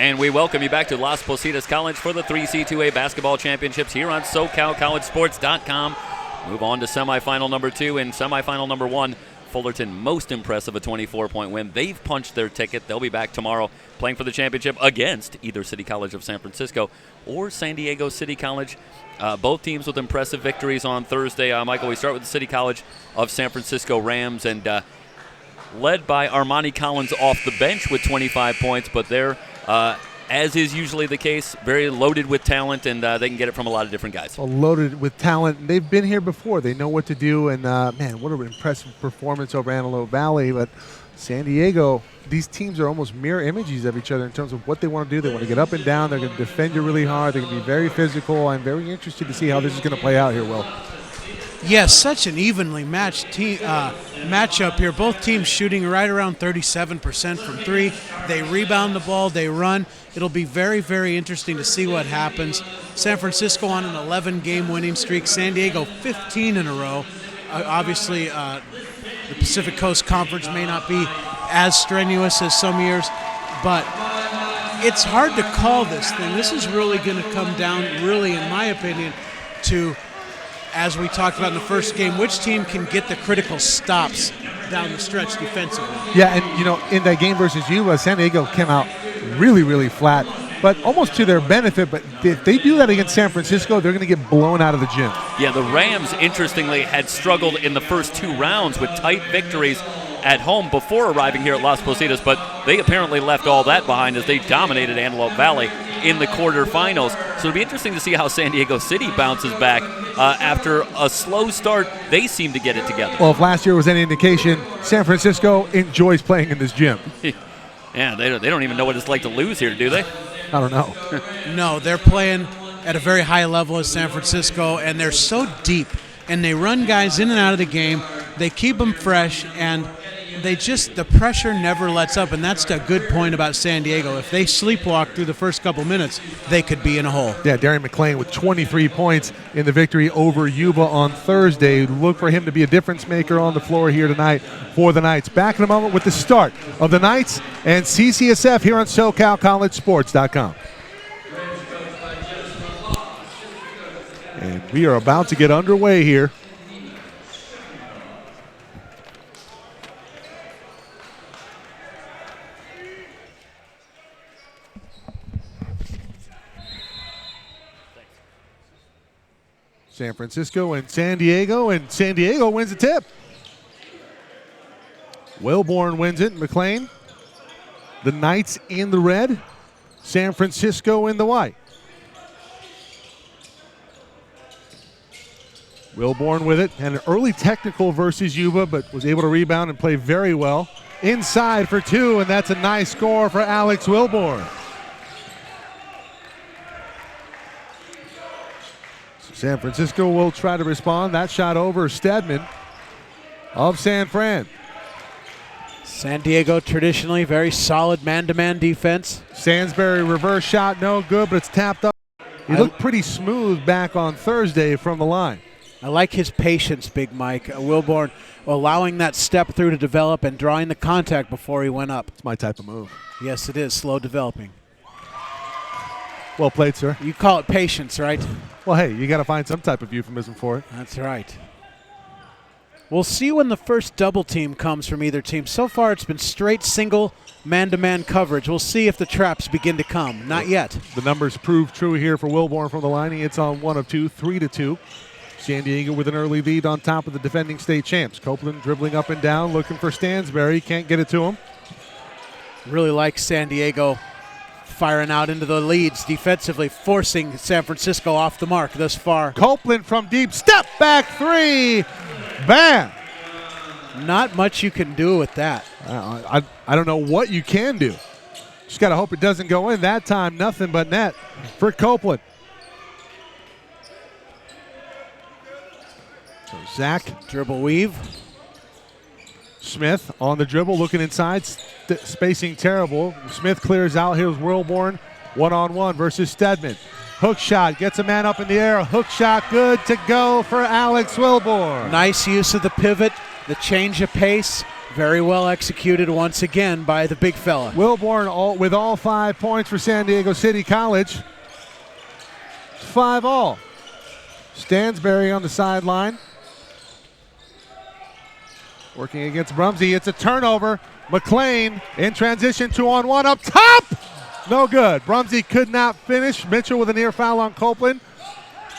And we welcome you back to Las Positas College for the 3C2A basketball championships here on SoCalCollegeSports.com. Move on to semifinal number 2 and semifinal number 1. Fullerton, most impressive, a 24-point win. They've punched their ticket. They'll be back tomorrow playing for the championship against either City College of San Francisco or San Diego City College. Both teams with impressive victories on Thursday. Michael, we start with the City College of San Francisco Rams, and led by Armani Collins off the bench with 25 points, but they're, as is usually the case, very loaded with talent, and they can get it from a lot of different guys. Well, loaded with talent. They've been here before. They know what to do, and, man, what an impressive performance over Antelope Valley. But San Diego, these teams are almost mirror images of each other in terms of what they want to do. They want to get up and down. They're going to defend you really hard. They're going to be very physical. I'm very interested to see how this is going to play out here, Will. Yes, such an evenly matched matchup here. Both teams shooting right around 37% from 3. They rebound the ball, they run. It'll be very, very interesting to see what happens. San Francisco on an 11-game winning streak. San Diego 15 in a row. Obviously, the Pacific Coast Conference may not be as strenuous as some years, but it's hard to call this thing. This is really going to come down, really, in my opinion, to, as we talked about in the first game, which team can get the critical stops down the stretch defensively. Yeah, and, you know, in that game versus you, San Diego came out really, really flat, but almost to their benefit. But if they do that against San Francisco, they're going to get blown out of the gym. Yeah, the Rams, interestingly, had struggled in the first 2 rounds with tight victories at home before arriving here at Las Positas, but they apparently left all that behind as they dominated Antelope Valley in the quarterfinals. So it'll be interesting to see how San Diego City bounces back after a slow start. They seem to get it together. Well, if last year was any indication, San Francisco enjoys playing in this gym. Yeah, they don't even know what it's like to lose here, do they? I don't know. No, they're playing at a very high level as San Francisco, and they're so deep, and they run guys in and out of the game. They keep them fresh, and the pressure never lets up, and that's the good point about San Diego. If they sleepwalk through the first couple minutes, they could be in a hole. Yeah, Darian McClain with 23 points in the victory over Yuba on Thursday. Look for him to be a difference maker on the floor here tonight for the Knights. Back in a moment with the start of the Knights and CCSF here on SoCalCollegeSports.com. And we are about to get underway here. San Francisco and San Diego wins the tip. Wilborn wins it, McClain. The Knights in the red, San Francisco in the white. Wilborn with it, and an early technical versus Yuba, but was able to rebound and play very well. Inside for 2, and that's a nice score for Alex Wilborn. San Francisco will try to respond. That shot over Stedman of San Fran. San Diego traditionally very solid man-to-man defense. Sansbury reverse shot, no good, but it's tapped up. He looked pretty smooth back on Thursday from the line. I like his patience, Big Mike. Wilborn allowing that step through to develop and drawing the contact before he went up. It's my type of move. Yes, it is. Slow developing. Well played, sir. You call it patience, right? Well, hey, you got to find some type of euphemism for it. That's right. We'll see when the first double team comes from either team. So far, it's been straight single man-to-man coverage. We'll see if the traps begin to come. Not yet. The numbers prove true here for Wilborn from the line. It's on 1 of 2, 3-2. San Diego with an early lead on top of the defending state champs. Copeland dribbling up and down, looking for Stansberry. Can't get it to him. Really like San Diego firing out into the leads defensively, forcing San Francisco off the mark thus far. Copeland from deep, step back 3. Bam! Not much you can do with that. I don't know what you can do. Just got to hope it doesn't go in. That time, nothing but net for Copeland. So Zach. Dribble weave. Smith on the dribble, looking inside, spacing terrible. Smith clears out. Here's Wilborn, one-on-one versus Stedman. Hook shot, gets a man up in the air. Hook shot, good to go for Alex Wilborn. Nice use of the pivot, the change of pace, Very well executed once again by the big fella. Wilborn with all 5 points for San Diego City College. 5-all. Stansberry on the sideline. Working against Brumsey. It's a turnover. McLean in transition, 2-on-1 up top. No good. Brumsey could not finish. Mitchell with a near foul on Copeland.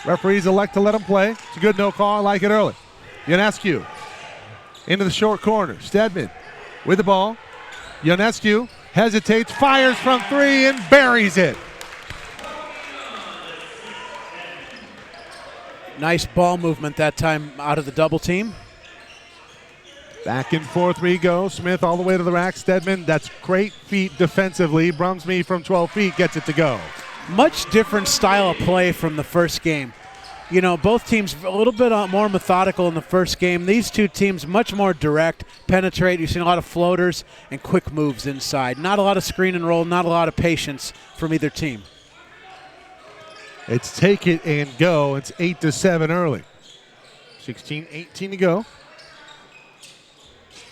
Referees elect to let him play. It's a good no call. I like it early. Ionescu into the short corner. Stedman with the ball. Ionescu hesitates, fires from 3, and buries it. Nice ball movement that time out of the double team. Back and forth we go. Smith all the way to the rack. Stedman, that's great feet defensively. Brumsby from 12 feet gets it to go. Much different style of play from the first game. You know, both teams a little bit more methodical in the first game. These two teams much more direct, penetrate. You've seen a lot of floaters and quick moves inside. Not a lot of screen and roll, not a lot of patience from either team. It's take it and go. It's 8-7 early. 16-18 to go.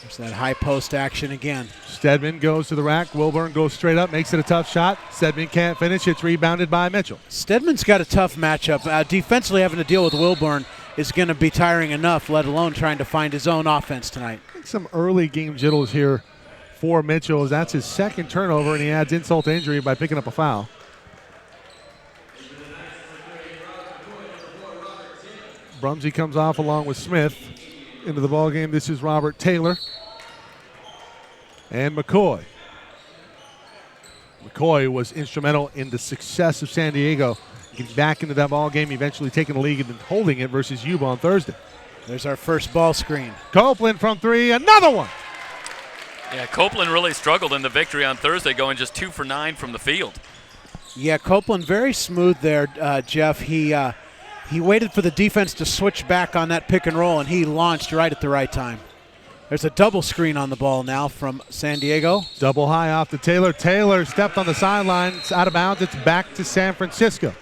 There's that high post action again. Stedman goes to the rack. Wilburn goes straight up, makes it a tough shot. Stedman can't finish. It's rebounded by Mitchell. Stedman's got a tough matchup. Defensively, having to deal with Wilburn is going to be tiring enough, let alone trying to find his own offense tonight. I think some early game jitters here for Mitchell. That's his second turnover, and he adds insult to injury by picking up a foul. Brumsey comes off along with Smith into the ball game. This is Robert Taylor and McCoy. McCoy was instrumental in the success of San Diego getting back into that ball game, eventually taking the lead and holding it versus Yuba on Thursday. There's our first ball screen. Copeland from 3, another one. Yeah, Copeland really struggled in the victory on Thursday, going just 2 for 9 from the field. Yeah, Copeland very smooth there, Jeff. He waited for the defense to switch back on that pick and roll, and he launched right at the right time. There's a double screen on the ball now from San Diego. Double high off to Taylor. Taylor stepped on the sideline. It's out of bounds. It's back to San Francisco.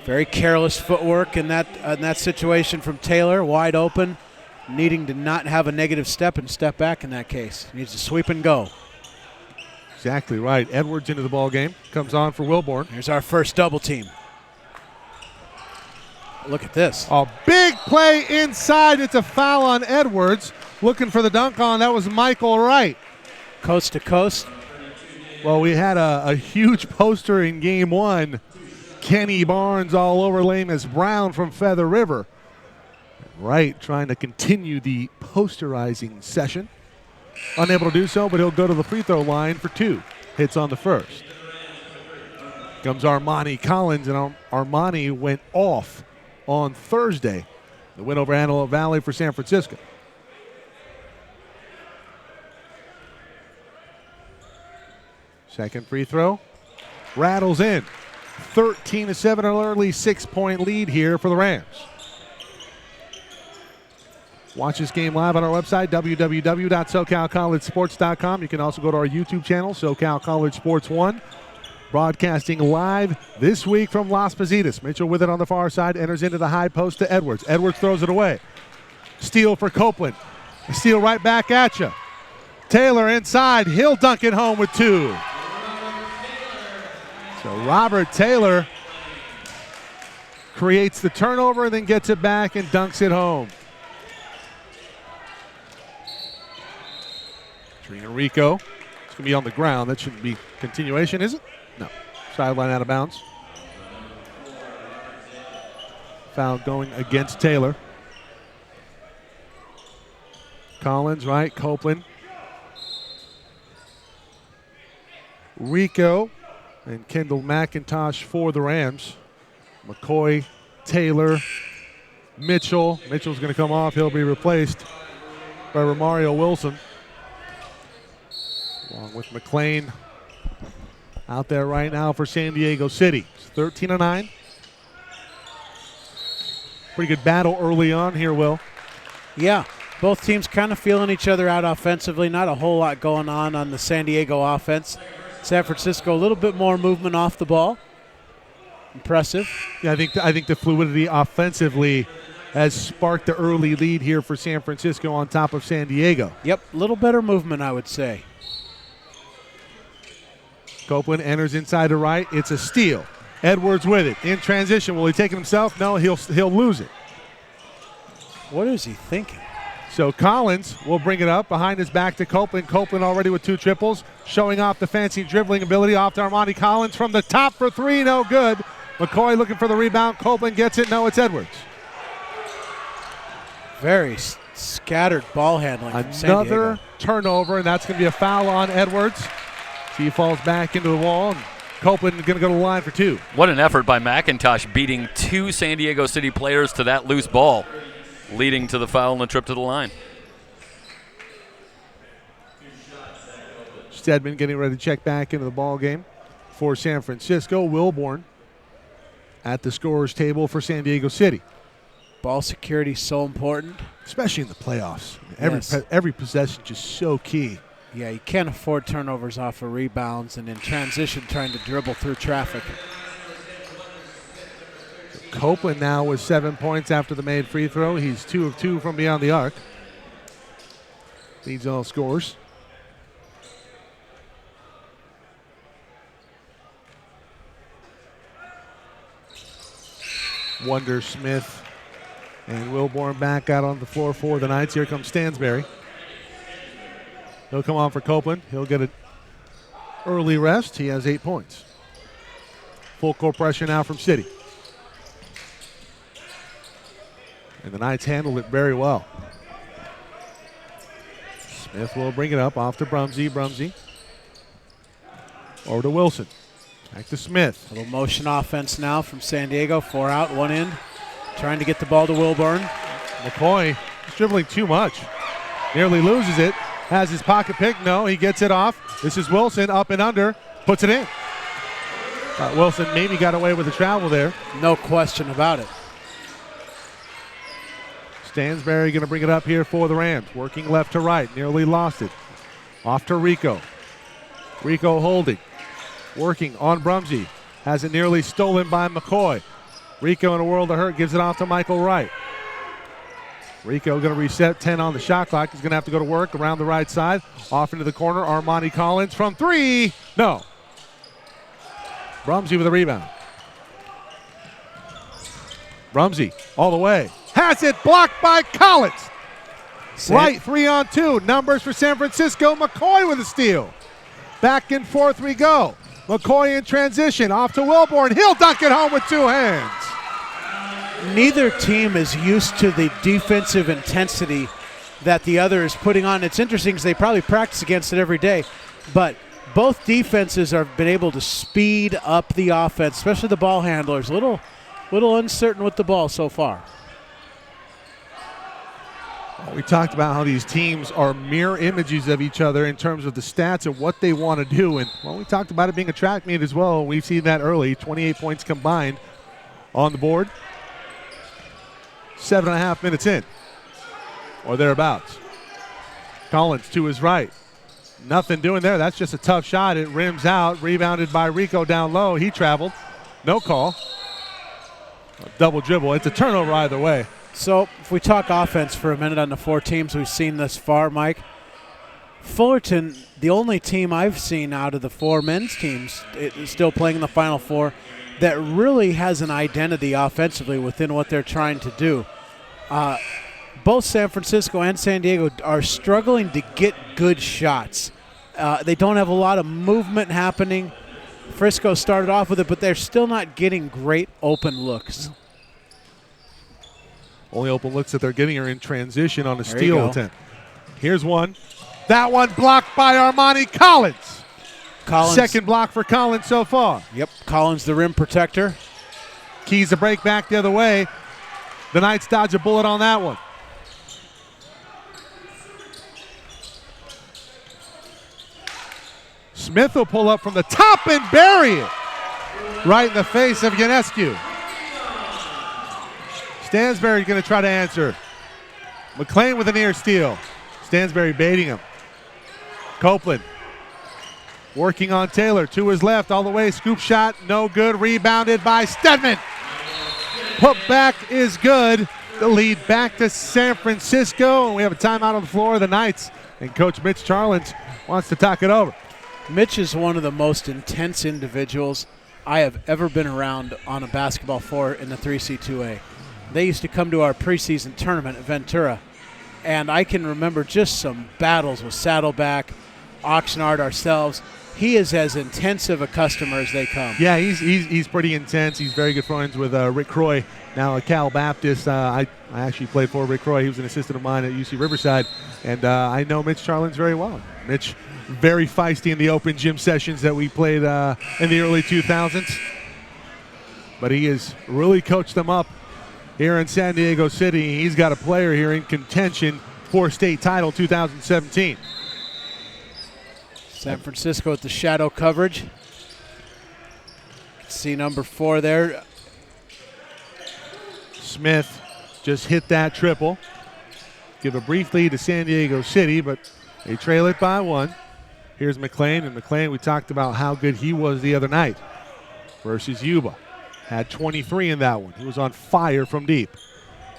Very careless footwork in that situation from Taylor, wide open, needing to not have a negative step and step back in that case. Needs to sweep and go. Exactly right. Edwards into the ball game. Comes on for Wilborn. Here's our first double team. Look at this. A big play inside. It's a foul on Edwards. Looking for the dunk on. That was Michael Wright. Coast to coast. Well, we had a huge poster in game 1. Kenny Barnes all over Lamus Brown from Feather River. Wright trying to continue the posterizing session. Unable to do so, but he'll go to the free throw line for 2. Hits on the first. Comes Armani Collins, and Armani went off on Thursday. The win over Antelope Valley for San Francisco. Second free throw. Rattles in. 13-7, an early 6-point lead here for the Rams. Watch this game live on our website, www.socalcollegesports.com. You can also go to our YouTube channel, SoCal College Sports 1. Broadcasting live this week from Las Positas. Mitchell with it on the far side, enters into the high post to Edwards. Edwards throws it away. Steal for Copeland. A steal right back at you. Taylor inside. He'll dunk it home with 2. So Robert Taylor creates the turnover and then gets it back and dunks it home. Trina Rico. It's going to be on the ground. That shouldn't be continuation, is it? No. Sideline out of bounds. Foul going against Taylor. Collins, right. Copeland. Rico and Kendall McIntosh for the Rams. McCoy, Taylor, Mitchell. Mitchell's going to come off. He'll be replaced by Romario Wilson. Along with McLean out there right now for San Diego City. It's 13-9. Pretty good battle early on here, Will. Yeah, both teams kind of feeling each other out offensively. Not a whole lot going on the San Diego offense. San Francisco, a little bit more movement off the ball. Impressive. Yeah, I think the fluidity offensively has sparked the early lead here for San Francisco on top of San Diego. Yep, a little better movement, I would say. Copeland enters inside to right. It's a steal. Edwards with it. In transition. Will he take it himself? No, he'll lose it. What is he thinking? So Collins will bring it up behind his back to Copeland. Copeland already with 2 triples, showing off the fancy dribbling ability off to Armani Collins from the top for 3, no good. McCoy looking for the rebound. Copeland gets it. No, it's Edwards. Very scattered ball handling from San Diego. Another turnover, and that's going to be a foul on Edwards. He falls back into the wall, and Copeland going to go to the line for 2. What an effort by McIntosh, beating 2 San Diego City players to that loose ball, leading to the foul and the trip to the line. Stedman getting ready to check back into the ball game for San Francisco. Wilborn at the scorer's table for San Diego City. Ball security so important. Especially in the playoffs. Yes. Every possession just so key. Yeah, you can't afford turnovers off of rebounds and in transition trying to dribble through traffic. Copeland now with 7 points after the made free throw. He's 2 of 2 from beyond the arc. Leads all scores. Wonder, Smith, and Wilborn back out on the floor for the Knights. Here comes Stansberry. He'll come on for Copeland. He'll get an early rest. He has 8 points. Full court pressure now from City. And the Knights handled it very well. Smith will bring it up off to Brumsey. Brumsey over to Wilson. Back to Smith. A little motion offense now from San Diego. 4 out, 1 in. Trying to get the ball to Wilburn. McCoy is dribbling too much. Nearly loses it. Has his pocket pick. No, he gets it off. This is Wilson up and under. Puts it in. Wilson maybe got away with the travel there. No question about it. Stansberry going to bring it up here for the Rams. Working left to right. Nearly lost it. Off to Rico. Rico holding. Working on Brumsey. Has it nearly stolen by McCoy. Rico in a world of hurt gives it off to Michael Wright. Rico going to reset 10 on the shot clock. He's going to have to go to work around the right side. Off into the corner. Armani Collins from 3. No. Brumsey with a rebound. Brumsey all the way. Has it blocked by Collins. Right, 3-on-2. Numbers for San Francisco. McCoy with a steal. Back and forth we go. McCoy in transition. Off to Wilborn. He'll dunk it home with 2 hands. Neither team is used to the defensive intensity that the other is putting on. It's interesting because they probably practice against it every day, but both defenses have been able to speed up the offense, especially the ball handlers. A little uncertain with the ball so far. We talked about how these teams are mirror images of each other in terms of the stats and what they want to do. And, well, we talked about it being a track meet as well. We've seen that early. 28 points combined on the board. 7.5 minutes in, or thereabouts. Collins to his right. Nothing doing there. That's just a tough shot. It rims out. Rebounded by Rico down low. He traveled. No call. A double dribble. It's a turnover either way. So if we talk offense for a minute on the 4 teams we've seen thus far, Mike, Fullerton, the only team I've seen out of the 4 men's teams still playing in the Final Four that really has an identity offensively within what they're trying to do. Both San Francisco and San Diego are struggling to get good shots. They don't have a lot of movement happening. Frisco started off with it, but they're still not getting great open looks. Only open looks that they're getting are in transition on a steal attempt. Here's one. That one blocked by Armani Collins. Second block for Collins so far. Yep, Collins the rim protector. Keys to break back the other way. The Knights dodge a bullet on that one. Smith will pull up from the top and bury it. Right in the face of Ionescu. Stansberry going to try to answer. McLean with a near steal. Stansberry baiting him. Copeland working on Taylor to his left all the way. Scoop shot, no good. Rebounded by Stedman. Put back is good. the lead back to San Francisco, and we have a timeout on the floor of the Knights. And Coach Mitch Charlins wants to talk it over. Mitch is one of the most intense individuals I have ever been around on a basketball floor in the 3C2A. They used to come to our preseason tournament at Ventura, and I can remember just some battles with Saddleback, Oxnard, ourselves. He is as intensive a customer as they come. Yeah, he's pretty intense. He's very good friends with Rick Croy, now at Cal Baptist. I actually played for Rick Croy. He was an assistant of mine at UC Riverside, and I know Mitch Charlins very well. Mitch, very feisty in the open gym sessions that we played in the early 2000s. But he has really coached them up here in San Diego City. He's got a player here in contention for state title 2017. San Francisco with the shadow coverage. See number 4 there. Smith just hit that triple. Give a brief lead to San Diego City, but they trail it by 1. Here's McLean, and McLean, we talked about how good he was the other night versus Yuba. Had 23 in that one. He was on fire from deep.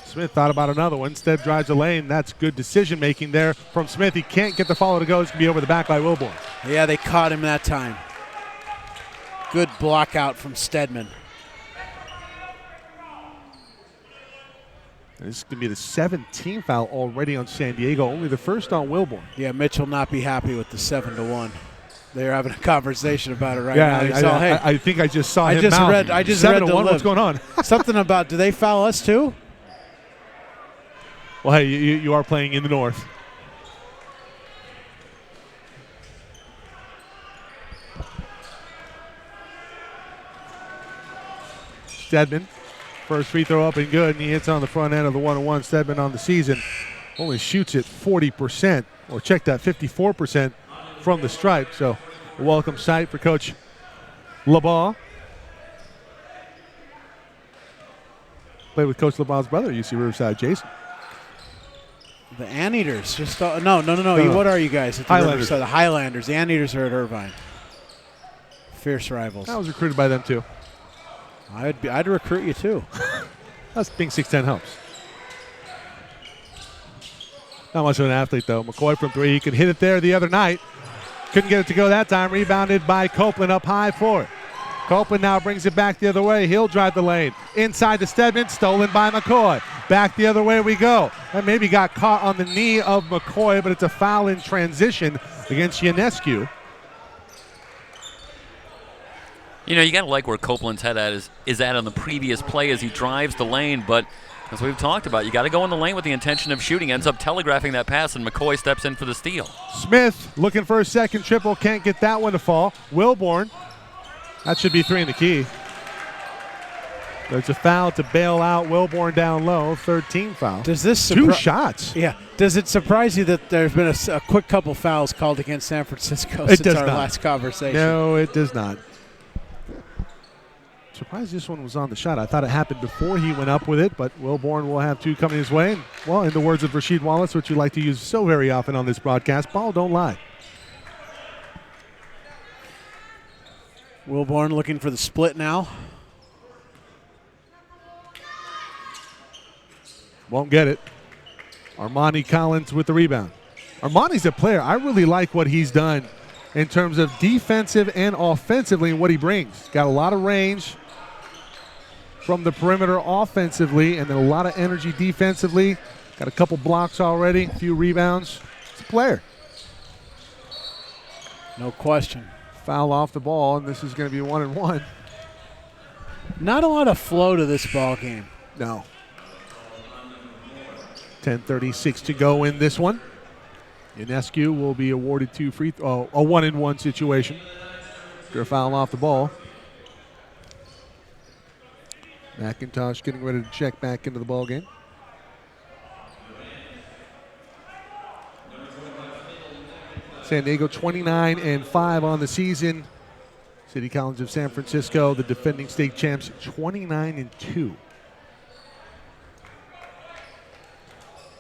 Smith thought about another one. Instead drives the lane. That's good decision-making there from Smith. He can't get the follow to go. It's going to be over the back by Wilborn. Yeah, they caught him that time. Good block out from Stedman. This is going to be the 17th foul already on San Diego, only the first on Wilborn. Yeah, Mitch will not be happy with the 7-1. They're having a conversation about it right now. I think I just saw him I just read the 7-1, what's going on? Something about, do they foul us too? Well, hey, you are playing in the North. Stedman, first free throw up and good, and he hits on the front end of the 1-1. Stedman on the season only shoots at 40%, or check that, 54% from the stripe. So a welcome sight for Coach LeBaugh. Played with Coach LeBaugh's brother, UC Riverside, Jason. The Anteaters just no. What are you guys? At the Highlanders. The Highlanders. The Anteaters are at Irvine. Fierce rivals. I was recruited by them too. I'd recruit you too. That's being 6'10" helps. Not much of an athlete though. McCoy from 3. He could hit it there the other night. Couldn't get it to go that time. Rebounded by Copeland up high for it. Copeland now brings it back the other way. He'll drive the lane. Inside to Stedman, stolen by McCoy. Back the other way we go. That maybe got caught on the knee of McCoy, but it's a foul in transition against Ionescu. You know, you got to like where Copeland's head is at on the previous play as he drives the lane, but as we've talked about, you got to go in the lane with the intention of shooting. Ends up telegraphing that pass, and McCoy steps in for the steal. Smith looking for a second triple. Can't get that one to fall. Wilborn. That should be 3 in the key. There's a foul to bail out Wilborn down low. 13 foul. Does this 2 shots. Yeah. Does it surprise you that there's been a quick couple fouls called against San Francisco since our last conversation? No, it does not. Surprised this one was on the shot. I thought it happened before he went up with it, but Wilborn will have 2 coming his way. And, well, in the words of Rasheed Wallace, which we like to use so very often on this broadcast, ball don't lie. Wilborn looking for the split now. Won't get it. Armani Collins with the rebound. Armani's a player. I really like what he's done in terms of defensive and offensively and what he brings. Got a lot of range from the perimeter offensively and then a lot of energy defensively. Got a couple blocks already, a few rebounds. It's a player. No question. Foul off the ball, and this is going to be 1-1. Not a lot of flow to this ball game. No. 10:36 to go in this one. Ionescu will be awarded 2 free throws. A 1-1 situation. After a foul off the ball. McIntosh getting ready to check back into the ball game. San Diego 29-5 on the season. City College of San Francisco, the defending state champs, 29-2.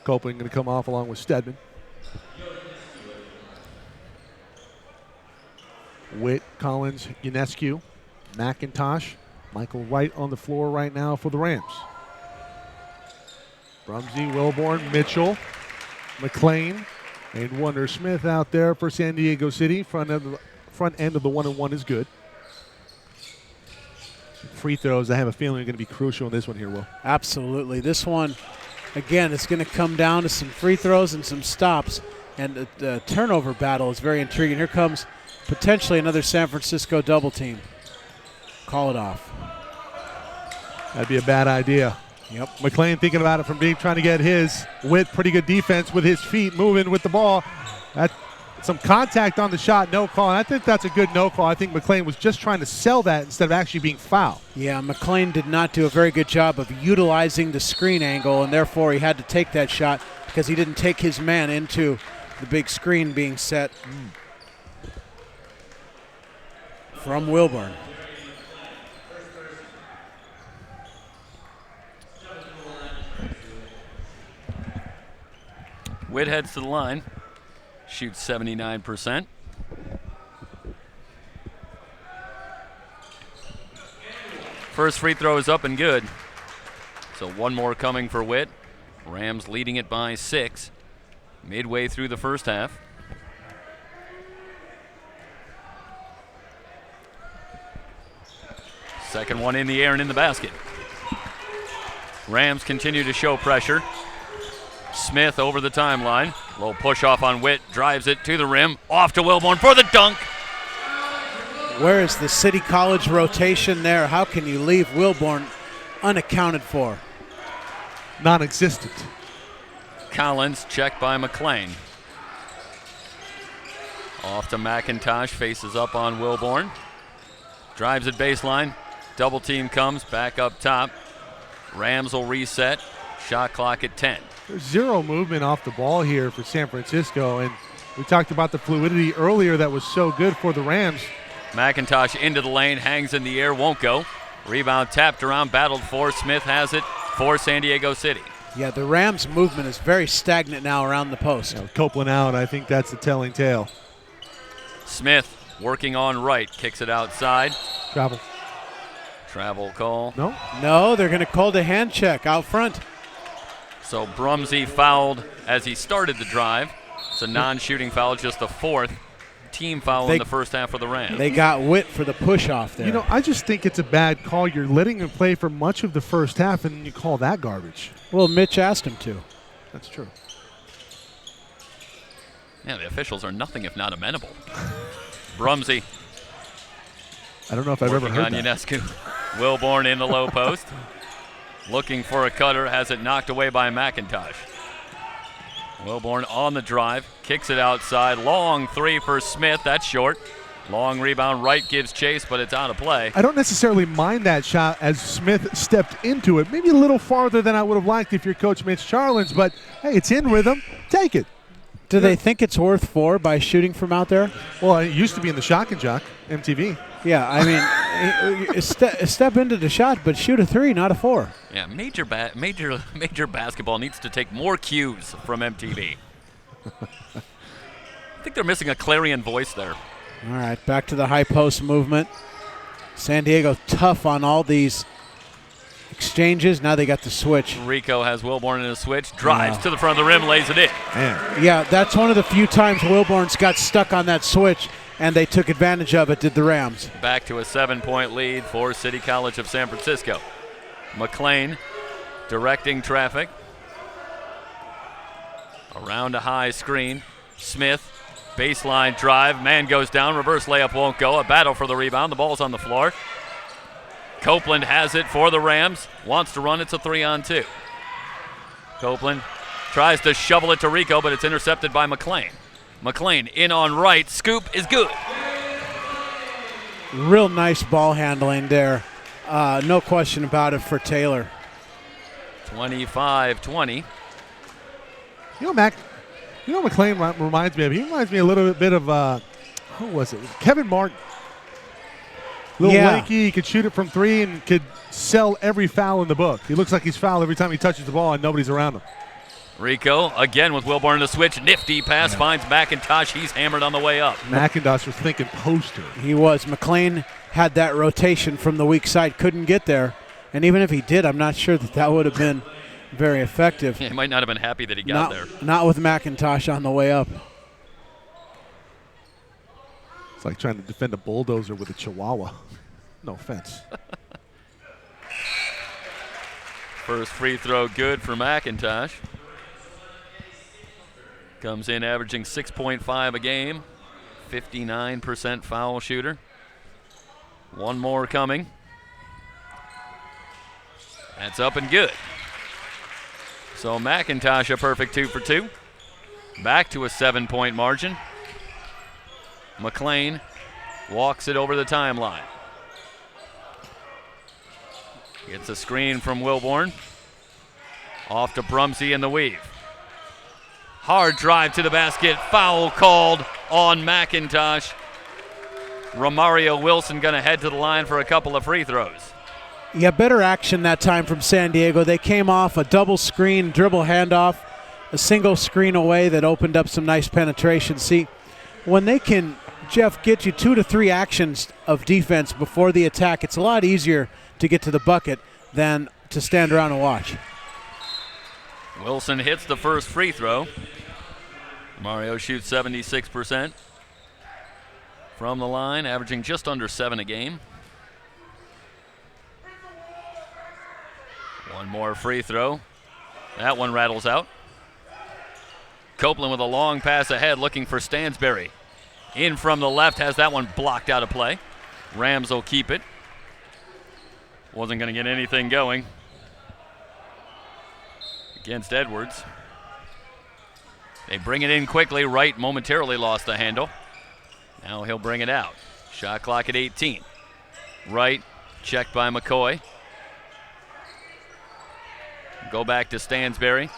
Copeland going to come off along with Stedman. Witt, Collins, Ionescu, McIntosh, Michael Wright on the floor right now for the Rams. Brumsey, Wilborn, Mitchell, McLean, and Wonder Smith out there for San Diego City. Front end of the 1-and-1 is good. Free throws, I have a feeling, are going to be crucial in this one here, Will. Absolutely. This one, again, it's going to come down to some free throws and some stops. And the turnover battle is very intriguing. Here comes potentially another San Francisco double team. Call it off. That'd be a bad idea. Yep. McLean thinking about it from deep, trying to get his with pretty good defense with his feet moving with the ball. Some contact on the shot, no call. And I think that's a good no call. I think McLean was just trying to sell that instead of actually being fouled. Yeah, McLean did not do a very good job of utilizing the screen angle, and therefore he had to take that shot because he didn't take his man into the big screen being set from Wilburn. Witt heads to the line, shoots 79%. First free throw is up and good. So one more coming for Witt. Rams leading it by 6 midway through the first half. Second one in the air and in the basket. Rams continue to show pressure. Smith over the timeline. Low push off on Witt. Drives it to the rim. Off to Wilborn for the dunk. Where is the City College rotation there? How can you leave Wilborn unaccounted for? Non-existent. Collins checked by McLean. Off to McIntosh. Faces up on Wilborn. Drives at baseline. Double team comes back up top. Rams will reset. Shot clock at 10. There's zero movement off the ball here for San Francisco, and we talked about the fluidity earlier that was so good for the Rams. McIntosh into the lane, hangs in the air, won't go. Rebound tapped around, battled for. Smith has it for San Diego City. Yeah, the Rams' movement is very stagnant now around the post. With Copeland out, I think that's the telling tale. Smith working on right, kicks it outside. Travel call. No, they're going to call the hand check out front. So Brumsey fouled as he started the drive. It's a non-shooting foul, just the 4th team foul in the first half for the Rams. They got Witt for the push-off there. You know, I just think it's a bad call. You're letting him play for much of the first half, and you call that garbage. Well, Mitch asked him to. That's true. Yeah, the officials are nothing if not amenable. Brumsey. I don't know if I've ever heard on that. Ionescu. Wilborn in the low post. Looking for a cutter, has it knocked away by McIntosh. Wilborn on the drive, kicks it outside. Long three for Smith, that's short. Long rebound, right gives chase, but it's out of play. I don't necessarily mind that shot as Smith stepped into it. Maybe a little farther than I would have liked if you're Coach Mitch Charlins, but hey, it's in rhythm. Take it. Do they think it's worth 4 by shooting from out there? Well, it used to be in the Shock and Jock, MTV. Yeah, I mean, step into the shot, but shoot a 3, not a 4. Yeah, major basketball needs to take more cues from MTV. I think they're missing a clarion voice there. All right, back to the high post movement. San Diego tough on all these exchanges. Now they got the switch. Rico has Wilborn in a switch, drives to the front of the rim, lays it in. Man. Yeah, that's one of the few times Wilborn's got stuck on that switch, and they took advantage of it, did the Rams. Back to a 7-point lead for City College of San Francisco. McLean directing traffic. Around a high screen. Smith, baseline drive. Man goes down. Reverse layup won't go. A battle for the rebound. The ball's on the floor. Copeland has it for the Rams. Wants to run. It's a 3-on-2. Copeland tries to shovel it to Rico, but it's intercepted by McLean. McLean in on right. Scoop is good. Real nice ball handling there. No question about it for Taylor. 25-20. McLean reminds me of? He reminds me a little bit of, who was it? Kevin Martin. Lanky, he could shoot it from 3 and could sell every foul in the book. He looks like he's fouled every time he touches the ball and nobody's around him. Rico again with Wilborn in the switch. Nifty pass finds McIntosh. He's hammered on the way up. McIntosh was thinking poster. He was. McLean had that rotation from the weak side, couldn't get there. And even if he did, I'm not sure that would have been very effective. Yeah, he might not have been happy that he got there. Not with McIntosh on the way up. It's like trying to defend a bulldozer with a chihuahua. No offense. First free throw good for McIntosh. Comes in averaging 6.5 a game, 59% foul shooter. One more coming. That's up and good. So McIntosh a perfect 2 for 2. Back to a 7-point margin. McLean walks it over the timeline. Gets a screen from Wilborn. Off to Brumsey in the weave. Hard drive to the basket. Foul called on McIntosh. Romario Wilson going to head to the line for a couple of free throws. Yeah, better action that time from San Diego. They came off a double screen, dribble handoff, a single screen away that opened up some nice penetration. See, when they can, Jeff, get you 2 to 3 actions of defense before the attack, it's a lot easier to get to the bucket than to stand around and watch. Wilson hits the first free throw. Mario shoots 76% from the line, averaging just under 7 a game. One more free throw. That one rattles out. Copeland with a long pass ahead, looking for Stansberry. In from the left, has that one blocked out of play. Rams will keep it. Wasn't going to get anything going against Edwards. They bring it in quickly. Wright momentarily lost the handle. Now he'll bring it out. Shot clock at 18. Wright checked by McCoy. Go back to Stansberry.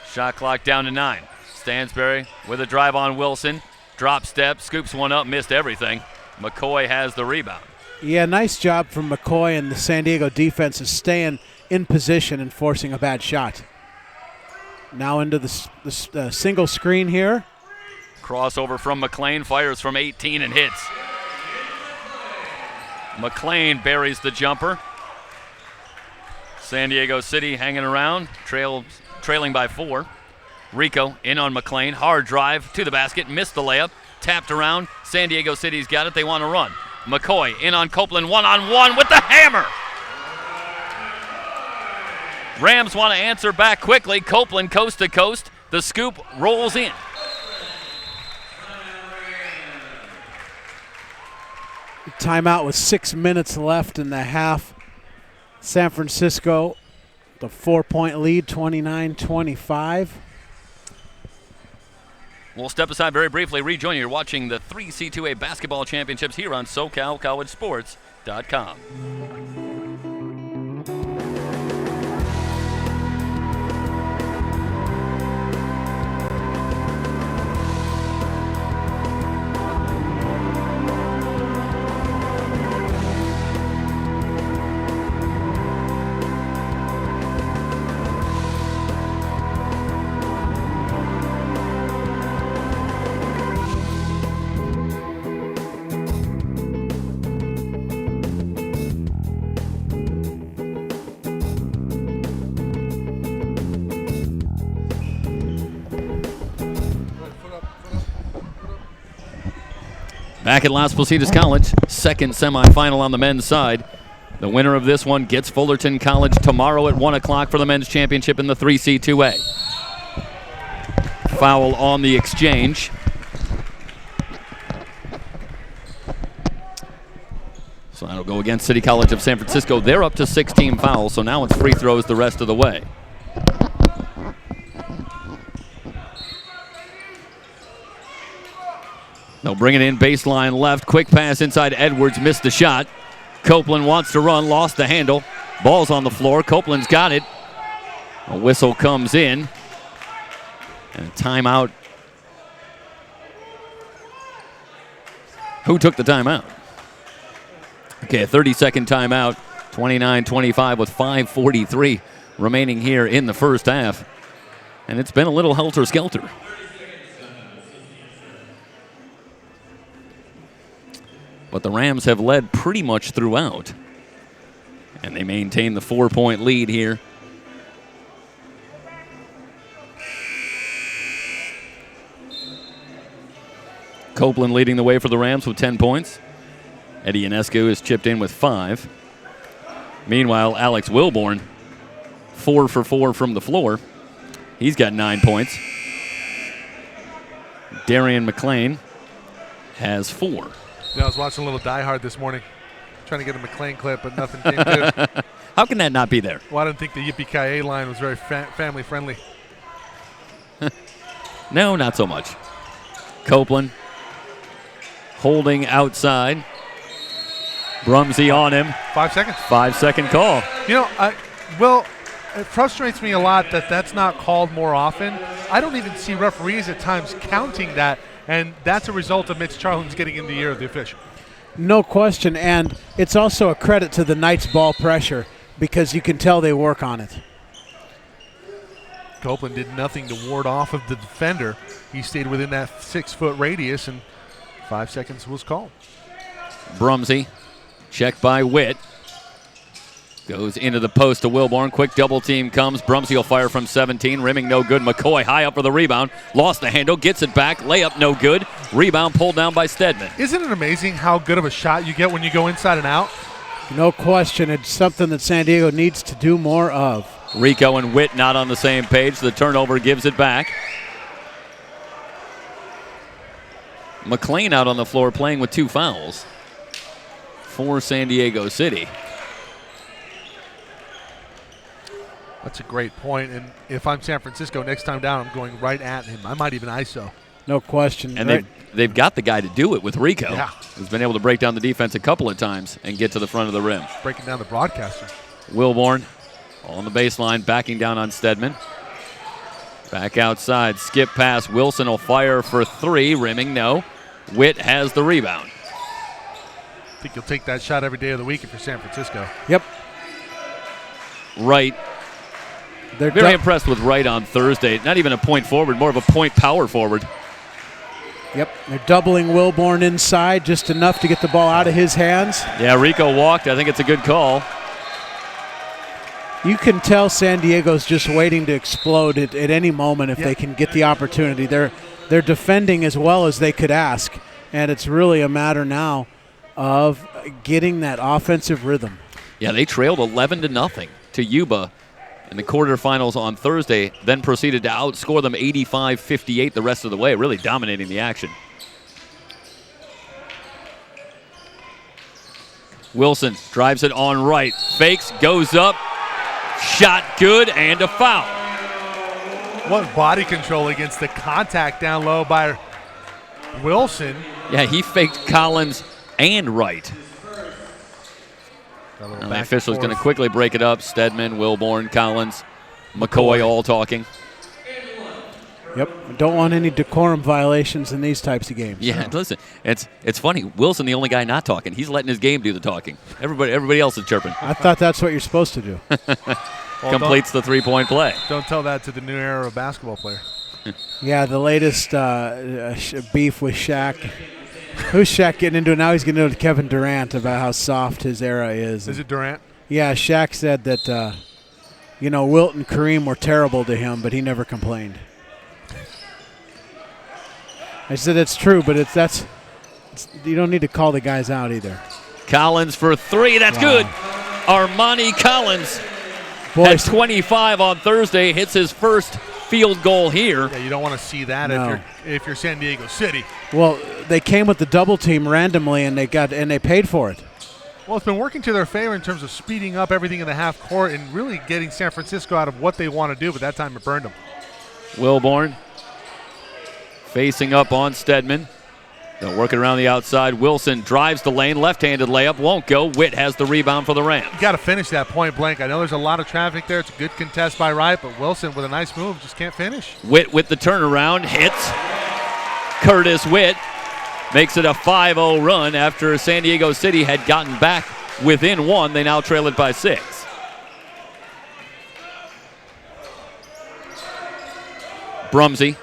Shot clock down to 9. Stansberry with a drive on Wilson. Drop step, scoops one up, missed everything. McCoy has the rebound. Yeah, nice job from McCoy, and the San Diego defense is staying in position and forcing a bad shot. Now into the single screen here. Crossover from McLean, fires from 18 and hits. McLean buries the jumper. San Diego City hanging around, trailing by 4. Rico in on McLean, hard drive to the basket, missed the layup, tapped around. San Diego City's got it, they want to run. McCoy in on Copeland, one-on-one with the hammer. Rams want to answer back quickly. Copeland coast to coast. The scoop rolls in. Timeout with 6 minutes left in the half. San Francisco, the 4-point lead, 29-25. We'll step aside very briefly. Rejoin you. You're watching the 3C2A Basketball Championships here on SoCalCollegeSports.com. Back at Las Positas College, second semifinal on the men's side. The winner of this one gets Fullerton College tomorrow at 1 o'clock for the men's championship in the 3C2A. Foul on the exchange. So that'll go against City College of San Francisco. They're up to 16 fouls, so now it's free throws the rest of the way. They'll bring it in baseline left. Quick pass inside Edwards. Missed the shot. Copeland wants to run. Lost the handle. Ball's on the floor. Copeland's got it. A whistle comes in. And a timeout. Who took the timeout? Okay, a 30-second timeout. 29-25 with 5:43 remaining here in the first half. And it's been a little helter-skelter. But the Rams have led pretty much throughout. And they maintain the 4-point lead here Copeland leading the way for the Rams with 10 points. Eddie Ionescu has chipped in with 5. Meanwhile, Alex Wilborn, 4 for 4 from the floor. He's got 9 points. Darian McLean has 4. Yeah, I was watching a little Die Hard this morning, trying to get a McLean clip, but nothing came good. How can that not be there? Well, I didn't think the Yippee-Ki-Yay line was very family friendly. No, not so much. Copeland holding outside. Brumsey on him. 5 seconds. 5-second call. You know, it frustrates me a lot that that's not called more often. I don't even see referees at times counting that, and that's a result of Mitch Charlins getting in the ear of the official. No question, and it's also a credit to the Knights' ball pressure because you can tell they work on it. Copeland did nothing to ward off of the defender. He stayed within that 6-foot radius, and 5 seconds was called. Brumsey, checked by Witt. Goes into the post to Wilborn. Quick double team comes. Brumsey will fire from 17. Rimming no good. McCoy high up for the rebound. Lost the handle. Gets it back. Layup no good. Rebound pulled down by Stedman. Isn't it amazing how good of a shot you get when you go inside and out? No question. It's something that San Diego needs to do more of. Rico and Witt not on the same page. The turnover gives it back. McLean out on the floor playing with 2 fouls for San Diego City. That's a great point, and if I'm San Francisco, next time down, I'm going right at him. I might even ISO. No question. And right. they've got the guy to do it with Rico. Yeah. Who's been able to break down the defense a couple of times and get to the front of the rim. Breaking down the broadcaster. Wilborn on the baseline, backing down on Stedman. Back outside, skip pass. Wilson will fire for 3. Rimming, no. Witt has the rebound. I think you'll take that shot every day of the week if you're San Francisco. Yep. Wright. They're Very impressed with Wright on Thursday. Not even a point forward, more of a point power forward. Yep. They're doubling Wilborn inside just enough to get the ball out of his hands. Yeah, Rico walked. I think it's a good call. You can tell San Diego's just waiting to explode at any moment if they can get the opportunity. They're defending as well as they could ask, and it's really a matter now of getting that offensive rhythm. Yeah, they trailed 11-0 to Yuba in the quarterfinals on Thursday, then proceeded to outscore them 85-58 the rest of the way, really dominating the action. Wilson drives it on right, fakes, goes up, shot good, and a foul. What body control against the contact down low by Wilson. Yeah, he faked Collins and Wright. And the official's going to quickly break it up. Stedman, Wilborn, Collins, McCoy all talking. Yep. Don't want any decorum violations in these types of games. Yeah, listen, it's funny. Wilson, the only guy not talking. He's letting his game do the talking. Everybody else is chirping. I thought that's what you're supposed to do. Completes the 3-point play. Don't tell that to the new era of basketball player. Yeah, the latest beef with Shaq. Who's Shaq getting into it? Now he's getting into it with Kevin Durant about how soft his era is. Is it Durant? Yeah, Shaq said that, Wilt and Kareem were terrible to him, but he never complained. I said it's true, but you don't need to call the guys out either. Collins for 3. That's good. Armani Collins had 25 on Thursday. Hits his first field goal here. Yeah, you don't want to see that if you're San Diego City. Well, they came with the double team randomly, and they paid for it. Well, it's been working to their favor in terms of speeding up everything in the half court and really getting San Francisco out of what they want to do, but that time it burned them. Wilborn facing up on Stedman. They'll work it around the outside. Wilson drives the lane. Left-handed layup. Won't go. Witt has the rebound for the Rams. You got to finish that point blank. I know there's a lot of traffic there. It's a good contest by Wright, but Wilson with a nice move just can't finish. Witt with the turnaround. Hits. Curtis Witt makes it a 5-0 run after San Diego City had gotten back within 1. They now trail it by 6. Brumsey.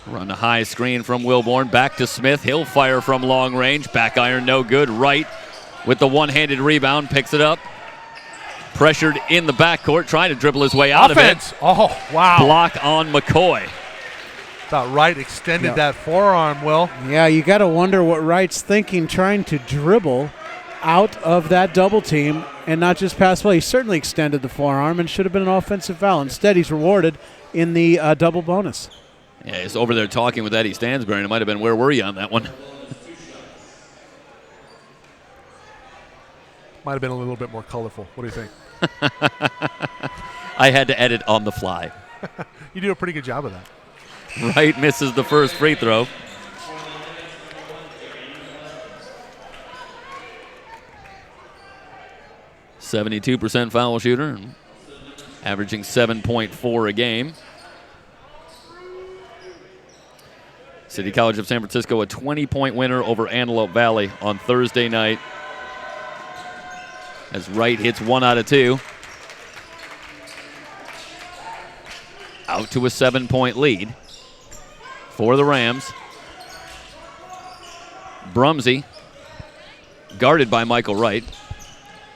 Run a high screen from Wilborn. Back to Smith. He'll fire from long range. Back iron no good. Wright with the one-handed rebound. Picks it up. Pressured in the backcourt. Trying to dribble his way out of it. Oh, wow. Block on McCoy. Thought Wright extended that forearm, Will. Yeah, you got to wonder what Wright's thinking, trying to dribble out of that double team and not just pass play. He certainly extended the forearm and should have been an offensive foul. Instead, he's rewarded in the double bonus. Yeah, he's over there talking with Eddie Stansbury, and it might have been, where were you on that one? Might have been a little bit more colorful. What do you think? I had to edit on the fly. You do a pretty good job of that. Wright misses the first free throw. .72% foul shooter, and averaging 7.4 a game. City College of San Francisco, a 20-point winner over Antelope Valley on Thursday night, as Wright hits 1 out of 2. Out to a 7-point lead for the Rams. Brumsey, guarded by Michael Wright.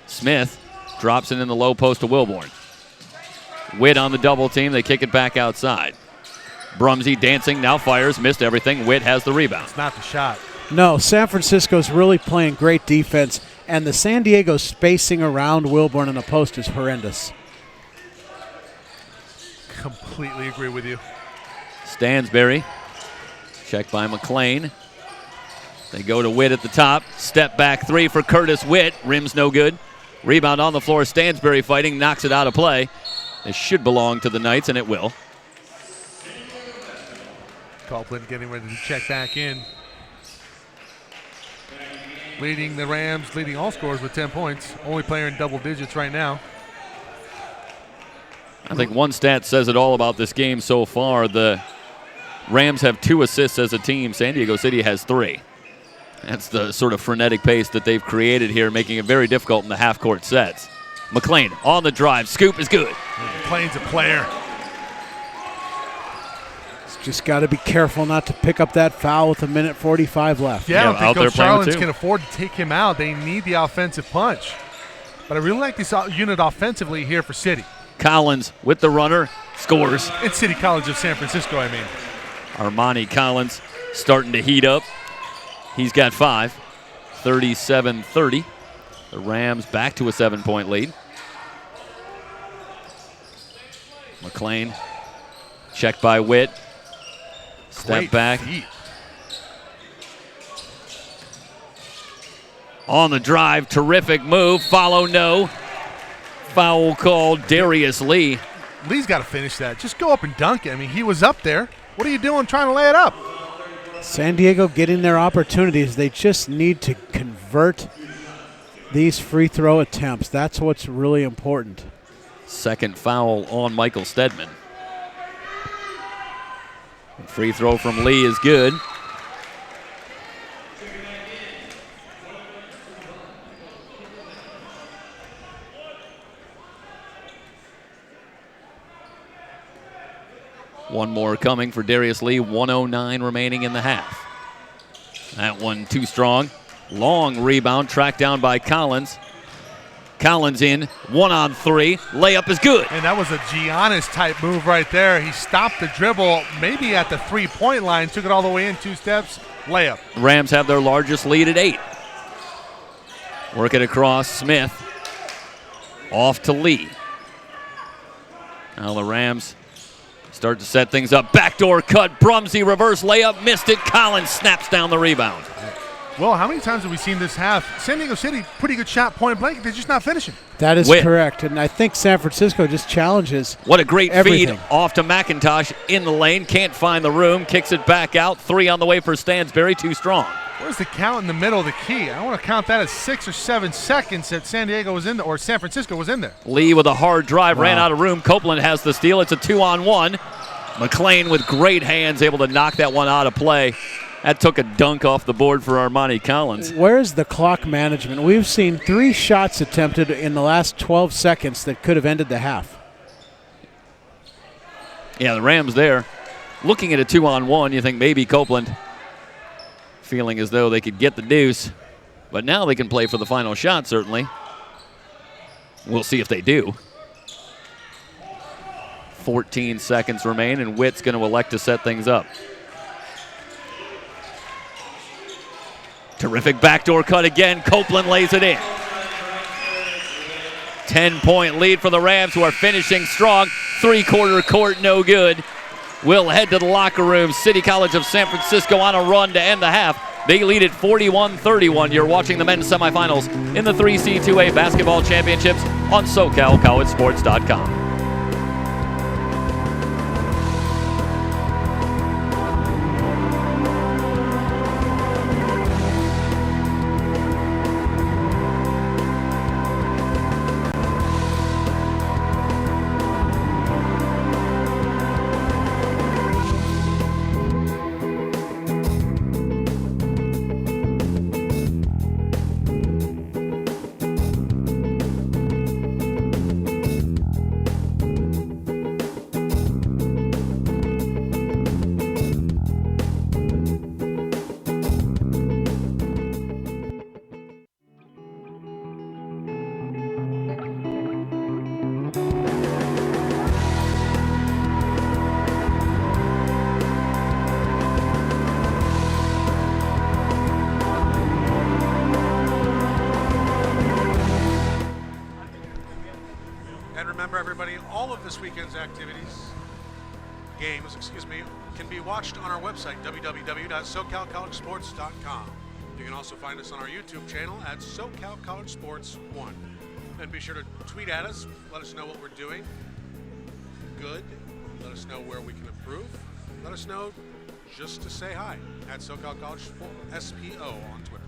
Smith drops it in the low post to Wilborn. Witt on the double team. They kick it back outside. Brumsey dancing, now fires, missed everything. Witt has the rebound. It's not the shot. No, San Francisco's really playing great defense, and the San Diego spacing around Wilborn in the post is horrendous. Completely agree with you. Stansbury, checked by McLean. They go to Witt at the top. Step back three for Curtis Witt. Rim's no good. Rebound on the floor. Stansbury fighting, knocks it out of play. This should belong to the Knights, and it will. Copeland getting ready to check back in. Leading the Rams, leading all scorers with 10 points. Only player in double digits right now. I think one stat says it all about this game so far. The Rams have 2 assists as a team. San Diego City has 3. That's the sort of frenetic pace that they've created here, making it very difficult in the half-court sets. McLean on the drive. Scoop is good. McLean's a player. Just got to be careful not to pick up that foul with 1:45 left. Yeah, I don't think Coach Charlins can can afford to take him out. They need the offensive punch. But I really like this unit offensively here for City. Collins with the runner, scores. It's City College of San Francisco, I mean. Armani Collins starting to heat up. He's got 5, 37-30. The Rams back to a 7-point lead. McLean checked by Witt. Step Great back. feet. On the drive, terrific move. Follow, no. Foul called. Darius Lee. Lee's got to finish that. Just go up and dunk it. I mean, he was up there. What are you doing trying to lay it up? San Diego getting their opportunities. They just need to convert these free throw attempts. That's what's really important. Second foul on Michael Stedman. Free throw from Lee is good. One more coming for Darius Lee. 1:09 remaining in the half. That one too strong. Long rebound tracked down by Collins. Collins in, 1-on-3. Layup is good. And that was a Giannis type move right there. He stopped the dribble maybe at the 3-point line, took it all the way in, 2 steps, layup. Rams have their largest lead at 8. Work it across, Smith. Off to Lee. Now the Rams start to set things up. Backdoor cut, Brumsey reverse layup, missed it. Collins snaps down the rebound. Well, how many times have we seen this half? San Diego City, pretty good shot, point blank. They're just not finishing. That is correct. And I think San Francisco just challenges What a great everything. feed off to McIntosh in the lane. Can't find the room. Kicks it back out. 3 on the way for Stansbury. Too strong. Where's the count in the middle of the key? I want to count that as 6 or 7 seconds that San Diego was in there, or San Francisco was in there. Lee with a hard drive, ran out of room. Copeland has the steal. It's a 2-on-1. McLean with great hands, able to knock that one out of play. That took a dunk off the board for Armani Collins. Where's the clock management? We've seen 3 shots attempted in the last 12 seconds that could have ended the half. Yeah, the Rams there. Looking at a 2-on-1, you think maybe Copeland feeling as though they could get the deuce. But now they can play for the final shot, certainly. We'll see if they do. 14 seconds remain, and Witt's going to elect to set things up. Terrific backdoor cut again. Copeland lays it in. 10-point lead for the Rams, who are finishing strong. Three-quarter court, no good. We'll head to the locker room. City College of San Francisco on a run to end the half. They lead at 41-31. You're watching the men's semifinals in the 3C2A basketball championships on SoCalCollegeSports.com. And remember, everybody, all of this weekend's games, can be watched on our website, www.SoCalCollegeSports.com. You can also find us on our YouTube channel at SoCal College Sports 1. And be sure to tweet at us, let us know what we're doing good, let us know where we can improve, let us know just to say hi at SoCal College SPO on Twitter.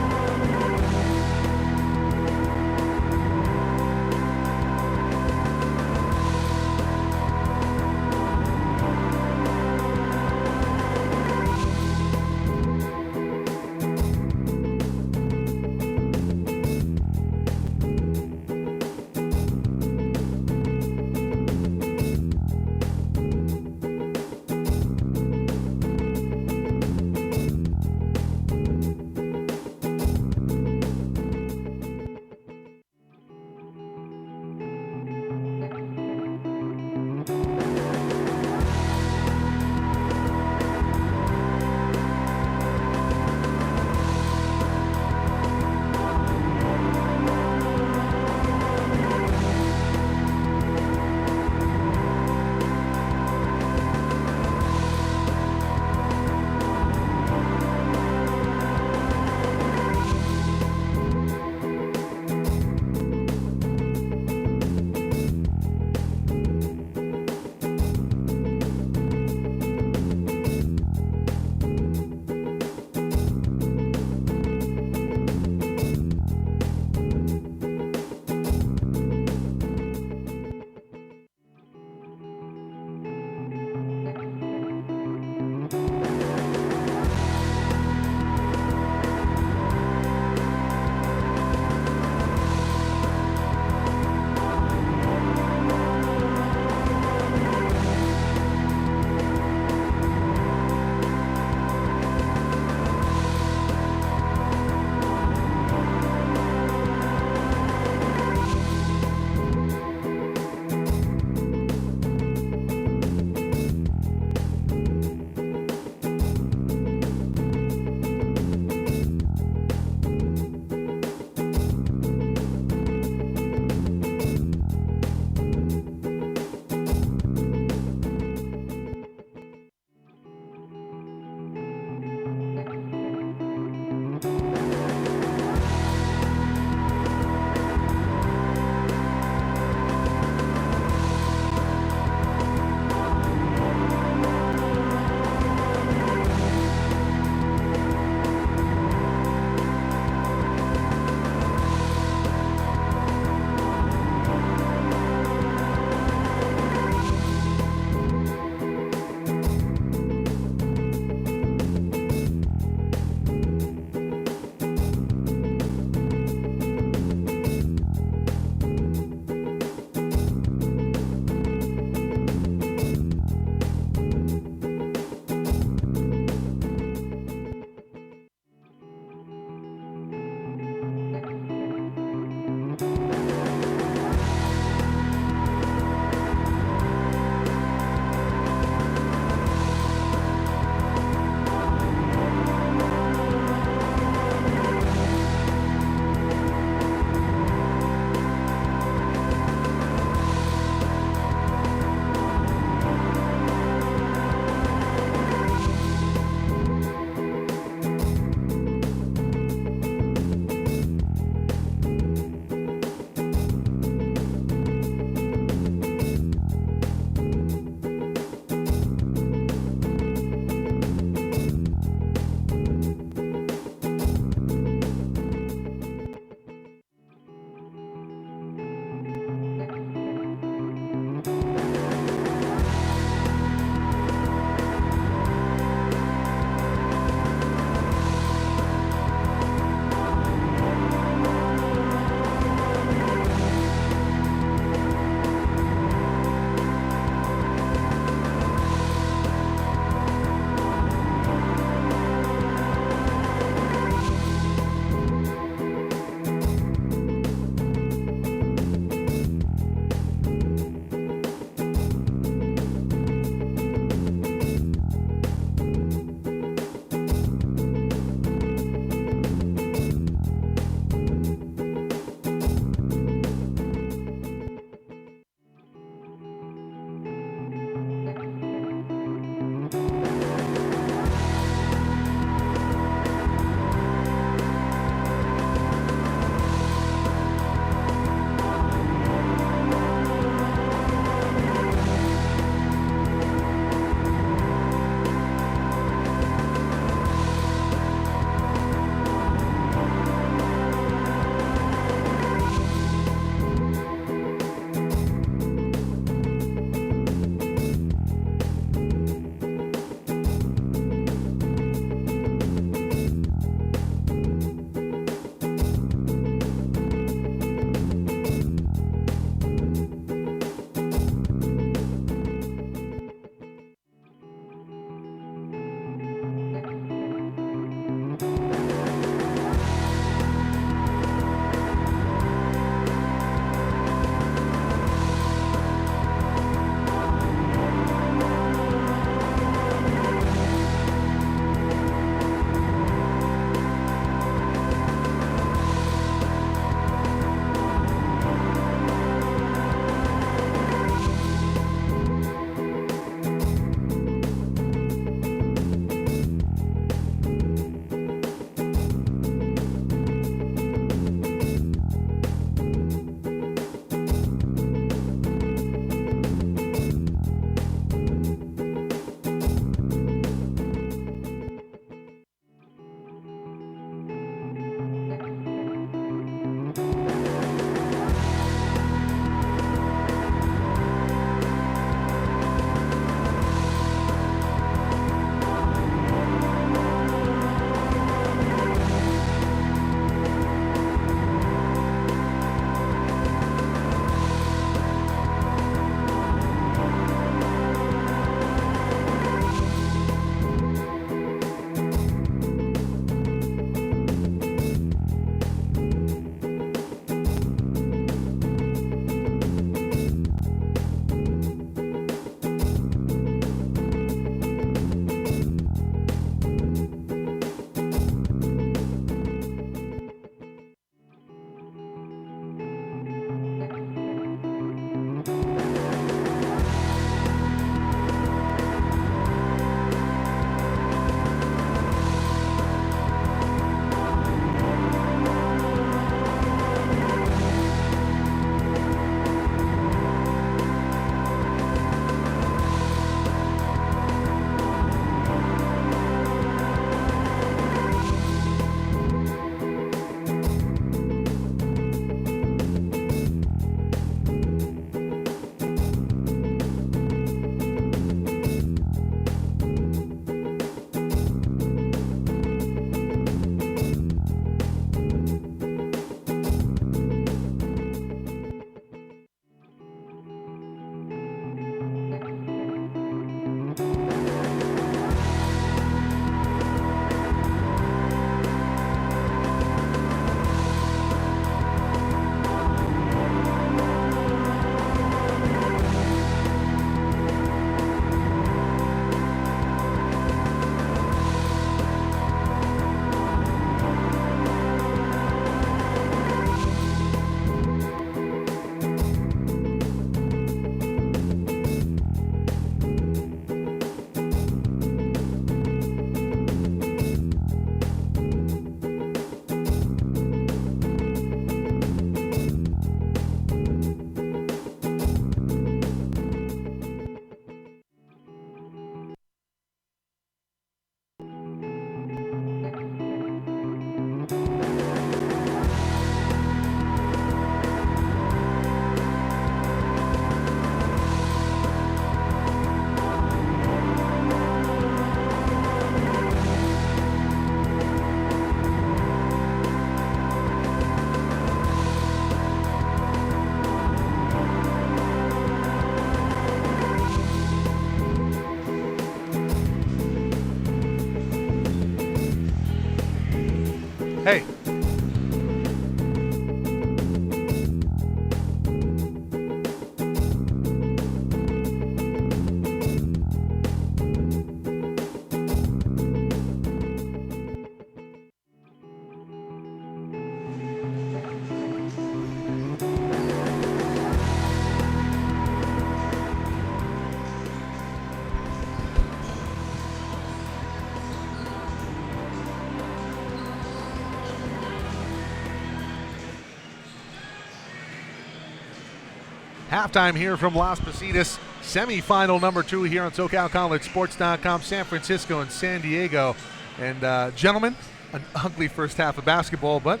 Halftime here from Las Positas. Semifinal number 2 here on SoCalCollegeSports.com. San Francisco and San Diego. And gentlemen, an ugly first half of basketball, but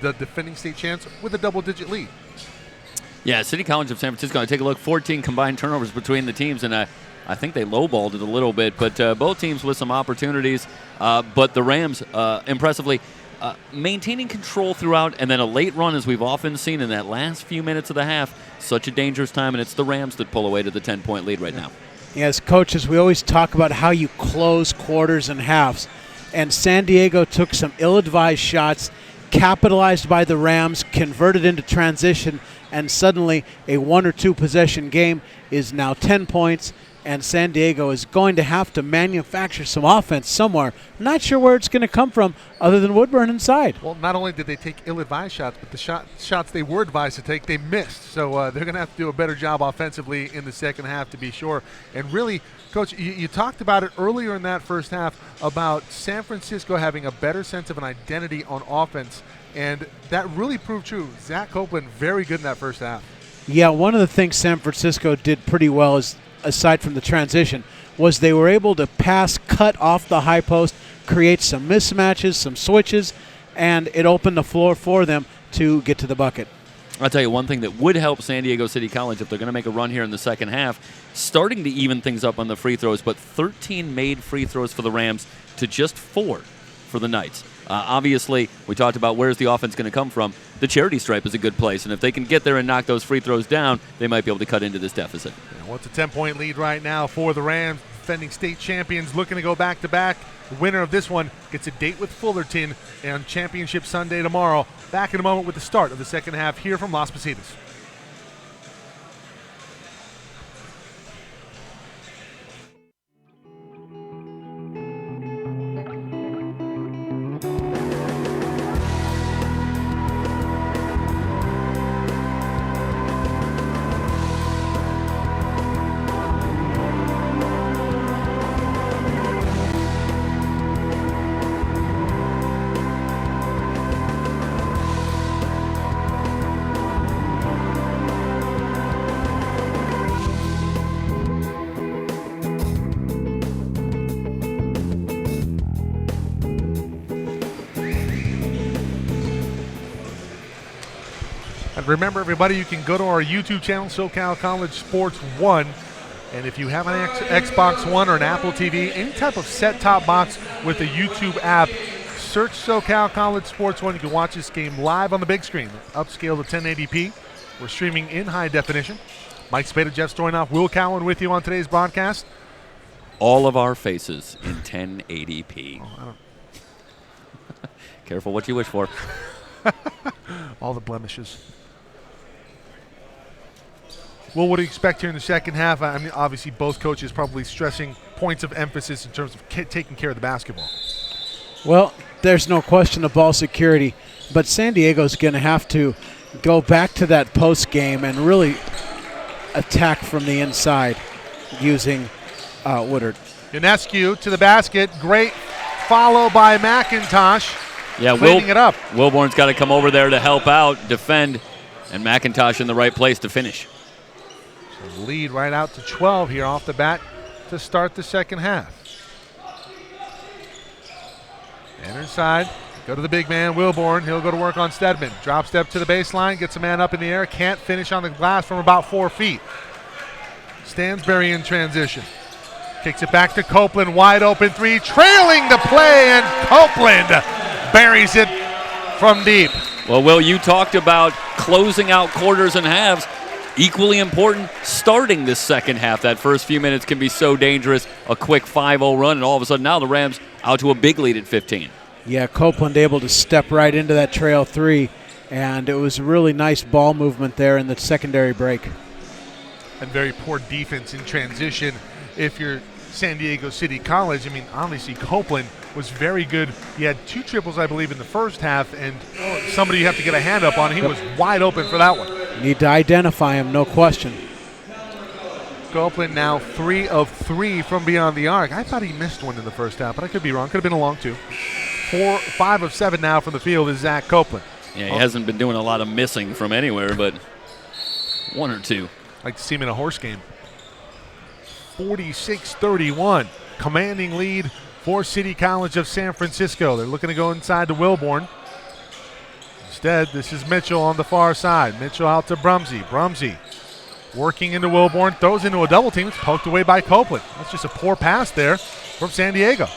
the defending state champs with a double-digit lead. Yeah, City College of San Francisco, I take a look, 14 combined turnovers between the teams, and I think they lowballed it a little bit, but both teams with some opportunities. But the Rams, impressively, maintaining control throughout, and then a late run, as we've often seen in that last few minutes of the half. Such a dangerous time, and it's the Rams that pull away to the 10-point lead right now. As coaches, we always talk about how you close quarters and halves, and San Diego took some ill-advised shots, capitalized by the Rams, converted into transition, and suddenly a 1 or 2 possession game is now 10 points, and San Diego is going to have to manufacture some offense somewhere. Not sure where it's going to come from other than Woodburn inside. Well, not only did they take ill-advised shots, but the shots they were advised to take, they missed. So they're going to have to do a better job offensively in the second half, to be sure. And really, Coach, you talked about it earlier in that first half about San Francisco having a better sense of an identity on offense, and that really proved true. Zach Copeland, very good in that first half. Yeah, one of the things San Francisco did pretty well is, aside from the transition, was they were able to pass, cut off the high post, create some mismatches, some switches, and it opened the floor for them to get to the bucket. I'll tell you one thing that would help San Diego City College if they're going to make a run here in the second half, starting to even things up on the free throws, but 13 made free throws for the Rams to just 4 for the Knights. Obviously, we talked about where's the offense going to come from. The charity stripe is a good place, and if they can get there and knock those free throws down, they might be able to cut into this deficit. Well, it's a 10-point lead right now for the Rams, defending state champions, looking to go back-to-back. The winner of this one gets a date with Fullerton on Championship Sunday tomorrow. Back in a moment with the start of the second half here from Las Positas. And remember, everybody, you can go to our YouTube channel, SoCal College Sports 1. And if you have an Xbox One or an Apple TV, any type of set-top box with the YouTube app, search SoCal College Sports 1. You can watch this game live on the big screen, upscale to 1080p. We're streaming in high definition. Mike Spada, Jeff Stoynoff, Will Cowan with you on today's broadcast. All of our faces in 1080p. Careful what you wish for. All the blemishes. Well, what do you expect here in the second half? I mean, obviously, both coaches probably stressing points of emphasis in terms of taking care of the basketball. Well, there's no question of ball security, but San Diego's going to have to go back to that post game and really attack from the inside using Woodard. Ionescu to the basket. Great follow by McIntosh. Yeah, cleaning it up. Wilborn's got to come over there to help out, defend, and McIntosh in the right place to finish. So lead right out to 12 here off the bat to start the second half. And inside, go to the big man, Wilborn. He'll go to work on Stedman. Drop step to the baseline, gets a man up in the air, can't finish on the glass from about 4 feet. Stansberry in transition. Kicks it back to Copeland, wide open three, trailing the play, and Copeland buries it from deep. Well, Will, you talked about closing out quarters and halves. Equally important, starting this second half. That first few minutes can be so dangerous. A quick 5-0 run, and all of a sudden now the Rams out to a big lead at 15. Yeah, Copeland able to step right into that trail 3, and it was a really nice ball movement there in the secondary break. And very poor defense in transition. If you're San Diego City College, I mean, obviously Copeland was very good. He had 2 triples, I believe, in the first half, and somebody you have to get a hand up on. He was wide open for that one. Need to identify him, no question. Copeland now 3 of 3 from beyond the arc. I thought he missed one in the first half, but I could be wrong. Could have been a long 2. 5 of 7 now from the field is Zach Copeland. Yeah, he hasn't been doing a lot of missing from anywhere, but One or two. Like to see him in a horse game. 46-31. Commanding lead for City College of San Francisco. They're looking to go inside to Wilborn. Instead, this is Mitchell on the far side. Mitchell out to Brumsey. Brumsey working into Wilborn. Throws into a double team. It's poked away by Copeland. That's just a poor pass there from San Diego.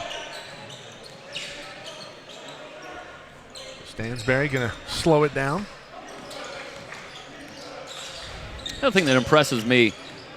Stansberry going to slow it down. The thing that impresses me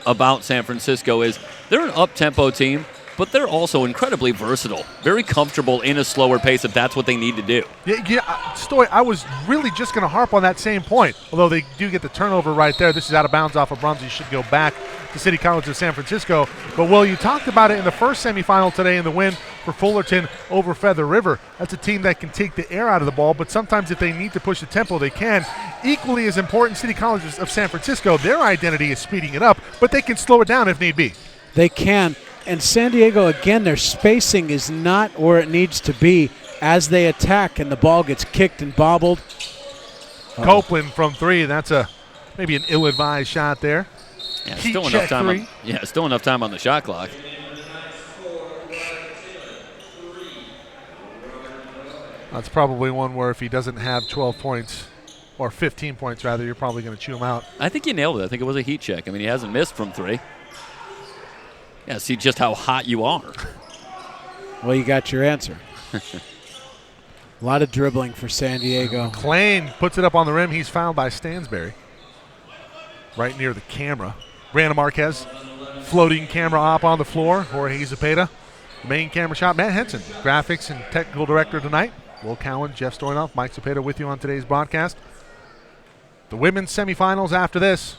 about San Francisco is they're an up-tempo team, but they're also incredibly versatile, very comfortable in a slower pace if that's what they need to do. Yeah, Stoy, I was really just going to harp on that same point, although they do get the turnover right there. This is out of bounds off of Brumsey. Should go back to City College of San Francisco. But, Will, you talked about it in the first semifinal today in the win for Fullerton over Feather River. That's a team that can take the air out of the ball, but sometimes if they need to push the tempo, they can. Equally as important, City College of San Francisco, their identity is speeding it up, but they can slow it down if need be. They can. And San Diego, again, their spacing is not where it needs to be as they attack and the ball gets kicked and bobbled. Copeland from three. That's maybe an ill-advised shot there. Yeah, still enough time. Still enough time on the shot clock. That's probably one where if he doesn't have 12 points, or 15 points rather, you're probably going to chew him out. I think you nailed it. I think it was a heat check. I mean, he hasn't missed from three. Yeah, see just how hot you are. Well, you got your answer. A lot of dribbling for San Diego. McLean puts it up on the rim. He's fouled by Stansberry. Right near the camera. Brandon Marquez, floating camera op on the floor. Jorge Zepeda, main camera shot. Matt Henson, graphics and technical director tonight. Will Cowan, Jeff Stoynoff, Mike Zepeda with you on today's broadcast. The women's semifinals after this.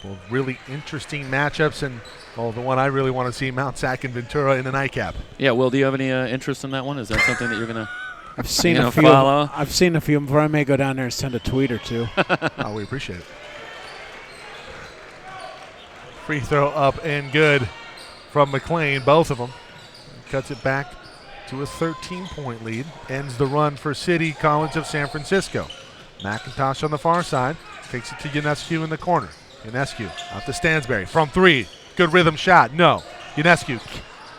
Well, really interesting matchups, and the one I really want to see, Mount Sac and Ventura in the nightcap. Yeah, Will, do you have any interest in that one? Is that something that you're going to I've seen a few. Follow? I've seen a few before. I may go down there and send a tweet or two. Oh, we appreciate it. Free throw up and good from McLean, both of them. Cuts it back to a 13-point lead. Ends the run for City College of San Francisco. McIntosh on the far side. Takes it to Ionescu in the corner. Ionescu out to Stansberry from three. Good rhythm shot. No. Ionescu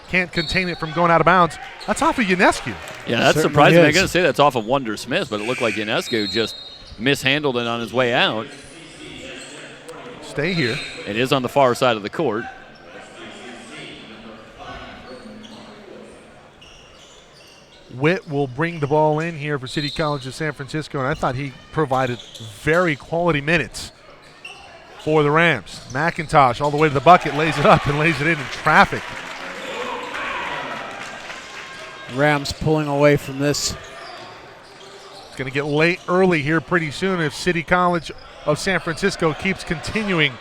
can't contain it from going out of bounds. That's off of Ionescu. Yeah, that's surprising. I'm going to say that's off of Wonder Smith, but it looked like Ionescu just mishandled it on his way out. Stay here. It is on the far side of the court. Witt will bring the ball in here for City College of San Francisco, and I thought he provided very quality minutes for the Rams. McIntosh all the way to the bucket, lays it up and lays it in traffic. Rams pulling away from this. It's going to get late early here pretty soon if City College of San Francisco keeps continuing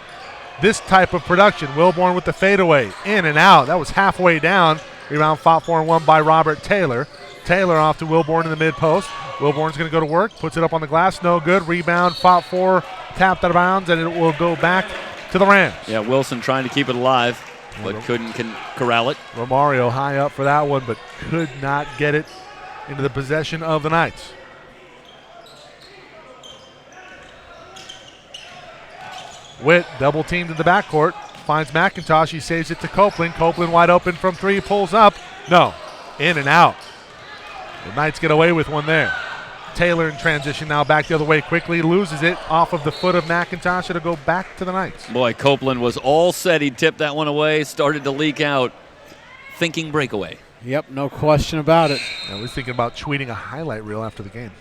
this type of production. Wilborn with the fadeaway, in and out. That was halfway down. Rebound fought for and won by Robert Taylor. Taylor off to Wilborn in the mid-post. Wilborn's going to go to work, puts it up on the glass, no good. Rebound, fought for, tapped out of bounds, and it will go back to the Rams. Yeah, Wilson trying to keep it alive, but couldn't corral it. Romario high up for that one, but could not get it into the possession of the Knights. Witt double teamed in the backcourt, finds McIntosh, he saves it to Copeland. Copeland wide open from three, pulls up, no, in and out. The Knights get away with one there. Taylor in transition now back the other way quickly, loses it off of the foot of McIntosh. It'll go back to the Knights. Boy, Copeland was all set. He tipped that one away, started to leak out, thinking breakaway. Yep, no question about it. I was thinking about tweeting a highlight reel after the game.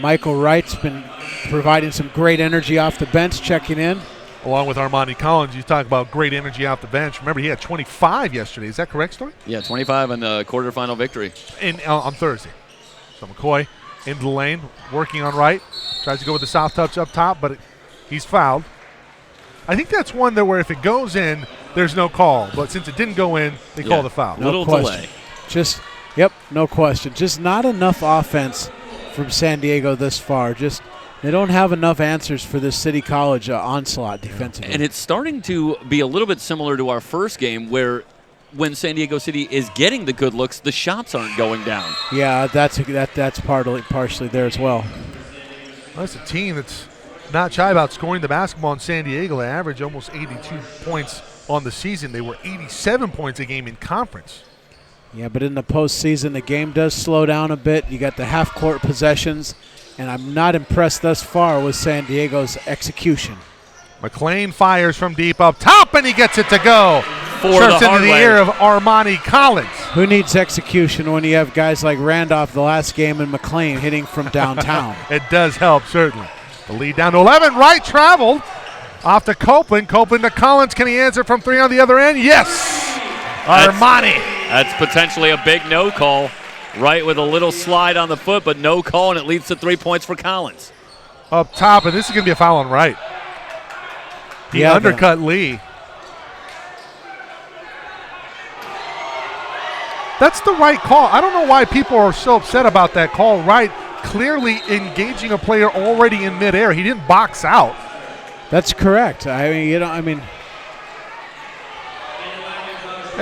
Michael Wright's been providing some great energy off the bench, checking in. Along with Armani Collins, you talk about great energy off the bench. Remember, he had 25 yesterday. Is that correct, Story? Yeah, 25 in the quarterfinal victory. On Thursday. So McCoy into the lane, working on Wright. Tries to go with the soft touch up top, but he's fouled. I think that's one there where if it goes in, there's no call. But since it didn't go in, they call the foul. Little delay. No question. Just not enough offense from San Diego this far. They don't have enough answers for this City College onslaught defensively. And it's starting to be a little bit similar to our first game where when San Diego City is getting the good looks, the shots aren't going down. Yeah, that's partially there as well. That's a team that's not shy about scoring the basketball in San Diego. They average almost 82 points on the season. They were 87 points a game in conference. Yeah, but in the postseason, the game does slow down a bit. You got the half-court possessions, and I'm not impressed thus far with San Diego's execution. McLean fires from deep up top, and he gets it to go. Shirts into the ear of Armani Collins. Who needs execution when you have guys like Randolph the last game and McLean hitting from downtown? It does help, certainly. The lead down to 11. Right traveled. Off to Copeland. Copeland to Collins. Can he answer from 3 on the other end? Yes. Armani. That's potentially a big no call. Right with a little slide on the foot, but no call, and it leads to 3 points for Collins. Up top, and this is going to be a foul on Wright. He undercut Lee. That's the right call. I don't know why people are so upset about that call. Wright clearly engaging a player already in midair. He didn't box out. That's correct. Hey,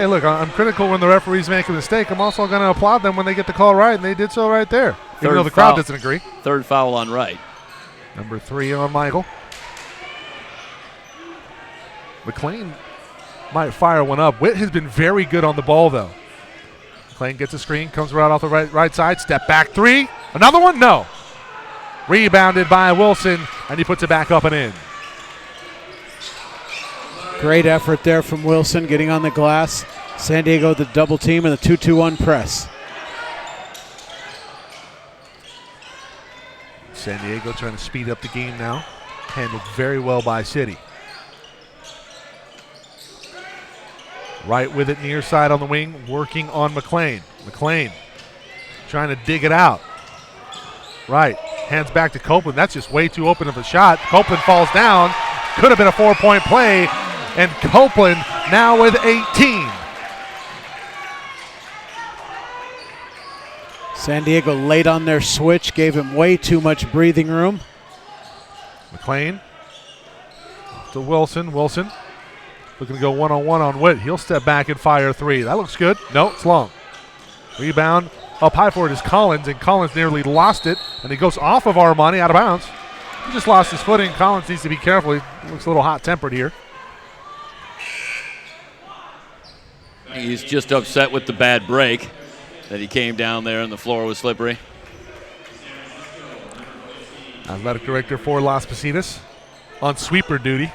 look, I'm critical when the referees make a mistake. I'm also going to applaud them when they get the call right, and they did so right there. Even though the crowd doesn't agree. Third foul on Wright. Number 3 on Michael. McLean might fire one up. Witt has been very good on the ball, though. McLean gets a screen, comes right off the right side, step back 3. Another one? No. Rebounded by Wilson, and he puts it back up and in. Great effort there from Wilson getting on the glass. San Diego the double team and the 2-2-1 press. San Diego trying to speed up the game now. Handled very well by City. Right with it near side on the wing, working on McLean. McLean trying to dig it out. Right, hands back to Copeland. That's just way too open of a shot. Copeland falls down. Could have been a 4-point play. And Copeland now with 18. San Diego late on their switch, gave him way too much breathing room. McLean to Wilson. Wilson looking to go one-on-one on Witt. He'll step back and fire 3. That looks good. No, it's long. Rebound up high for it is Collins, and Collins nearly lost it, and he goes off of Armani out of bounds. He just lost his footing. Collins needs to be careful. He looks a little hot-tempered here. He's just upset with the bad break that he came down there and the floor was slippery. Athletic director for Las Positas on sweeper duty.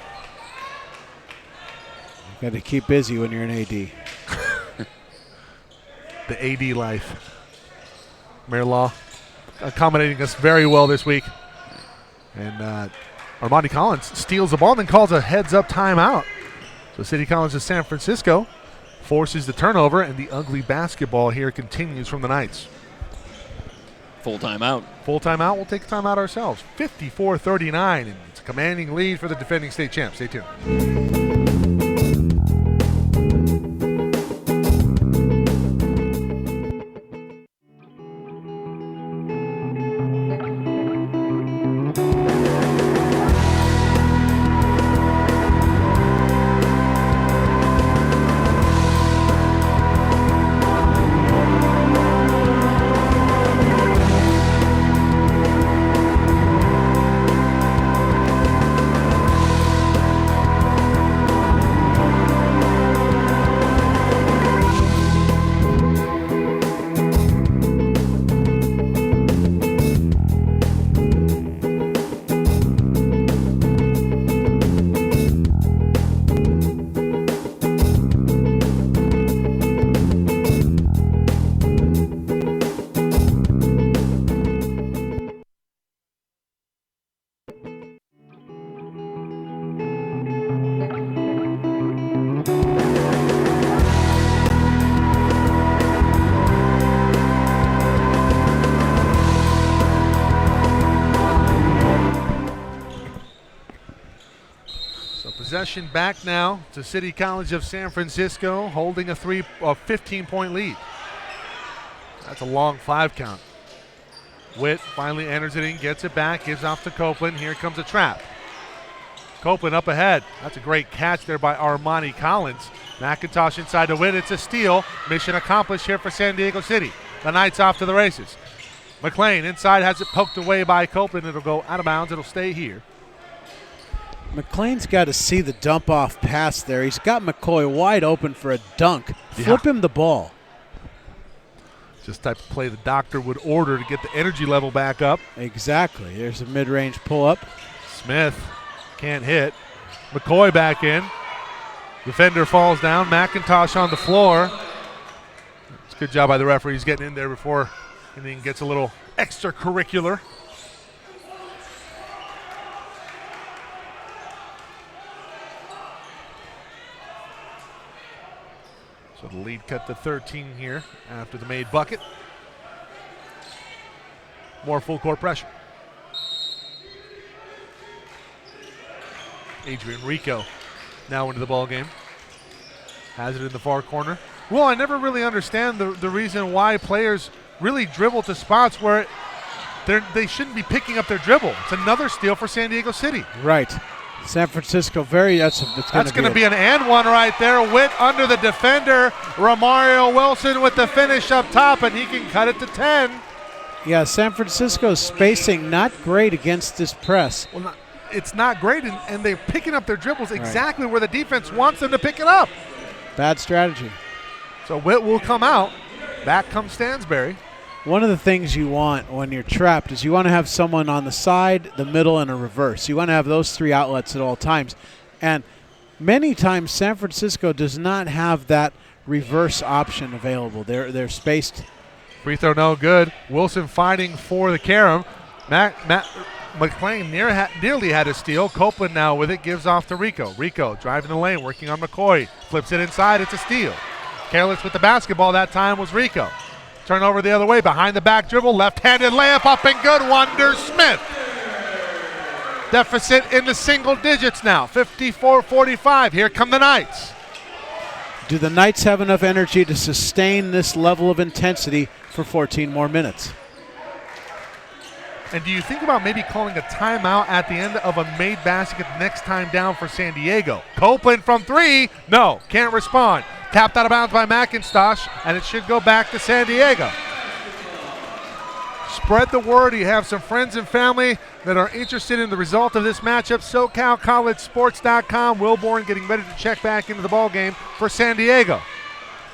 Got to keep busy when you're an AD. The AD life. Mayor Law accommodating us very well this week. And Armani Collins steals the ball and then calls a heads-up timeout. So City College of San Francisco forces the turnover, and the ugly basketball here continues from the Knights. Full timeout. Full timeout. We'll take a timeout ourselves. 54-39, and it's a commanding lead for the defending state champs. Stay tuned. Possession back now to City College of San Francisco, holding a 15-point lead. That's a long 5 count. Witt finally enters it in, gets it back, gives off to Copeland. Here comes a trap. Copeland up ahead. That's a great catch there by Armani Collins. McIntosh inside to Witt. It's a steal. Mission accomplished here for San Diego City. The Knights off to the races. McLean inside has it poked away by Copeland. It'll go out of bounds. It'll stay here. McLean's got to see the dump-off pass there. He's got McCoy wide open for a dunk. Flip him the ball. Just type of play the doctor would order to get the energy level back up. Exactly. There's a mid-range pull-up. Smith can't hit. McCoy back in. Defender falls down. McIntosh on the floor. It's a good job by the referee. He's getting in there before anything gets a little extracurricular. So the lead cut to 13 here after the made bucket. More full court pressure. Adrian Rico now into the ball game. Has it in the far corner. Well, I never really understand the reason why players really dribble to spots where they shouldn't be picking up their dribble. It's another steal for San Diego City. Right. San Francisco, that's going to be an and one right there. Witt under the defender. Romario Wilson with the finish up top, and he can cut it to 10. Yeah, San Francisco's spacing not great against this press. Well, it's not great, and they're picking up their dribbles exactly where the defense wants them to pick it up. Bad strategy. So Witt will come out. Back comes Stansberry. One of the things you want when you're trapped is you want to have someone on the side, the middle, and a reverse. You want to have those three outlets at all times. And many times San Francisco does not have that reverse option available. They're spaced. Free throw no good. Wilson fighting for the carom. McLean nearly had a steal. Copeland now with it, gives off to Rico. Rico driving the lane, working on McCoy. Flips it inside, it's a steal. Careless with the basketball that time was Rico. Turnover the other way, behind the back dribble, left-handed layup up and good. Wonder Smith. Deficit in the single digits now, 54-45. Here come the Knights. Do the Knights have enough energy to sustain this level of intensity for 14 more minutes? And do you think about maybe calling a timeout at the end of a made basket next time down for San Diego? Copeland from three. No, can't respond. Tapped out of bounds by McIntosh, and it should go back to San Diego. Spread the word. You have some friends and family that are interested in the result of this matchup. SoCalCollegeSports.com. Wilborn getting ready to check back into the ball game for San Diego.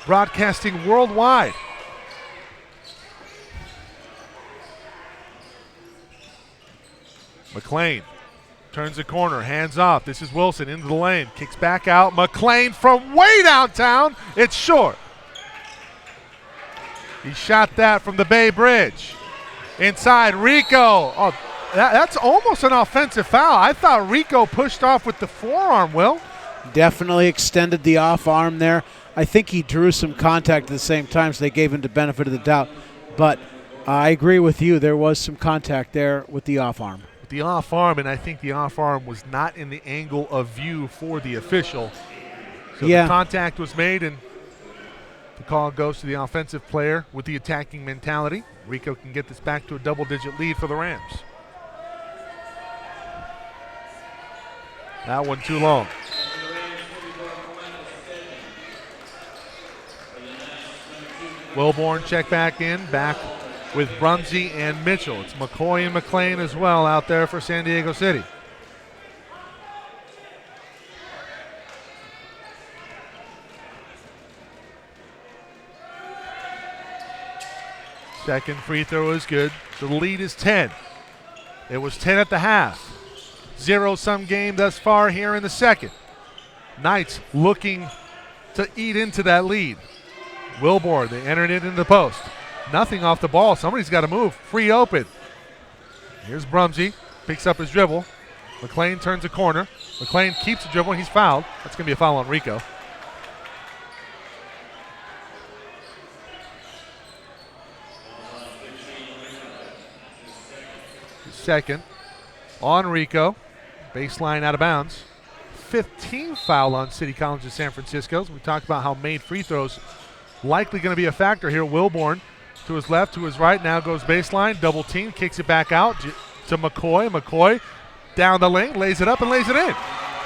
Broadcasting worldwide. McLean turns the corner, hands off. This is Wilson into the lane, kicks back out. McLean from way downtown. It's short. He shot that from the Bay Bridge. Inside, Rico. Oh, that's almost an offensive foul. I thought Rico pushed off with the forearm, Will. Definitely extended the off arm there. I think he drew some contact at the same time, so they gave him the benefit of the doubt. But I agree with you. There was some contact there with the off arm. The off arm, and I think the off arm was not in the angle of view for the official. So the contact was made, and the call goes to the offensive player with the attacking mentality. Rico can get this back to a double-digit lead for the Rams. That one too long. Wilborn check back in, back with Brumsey and Mitchell. It's McCoy and McLean as well out there for San Diego City. Second free throw is good. The lead is 10. It was 10 at the half. Zero-sum game thus far here in the second. Knights looking to eat into that lead. Wilborn, they entered it in the post. Nothing off the ball. Somebody's got to move. Free open. Here's Brumsey. Picks up his dribble. McLean turns a corner. McLean keeps the dribble. He's fouled. That's going to be a foul on Rico. Second on Rico. Baseline out of bounds. 15th foul on City College of San Francisco. We talked about how made free throws likely going to be a factor here. Wilborn to his left, to his right, now goes baseline, double team, kicks it back out to McCoy. McCoy down the lane, lays it up and lays it in.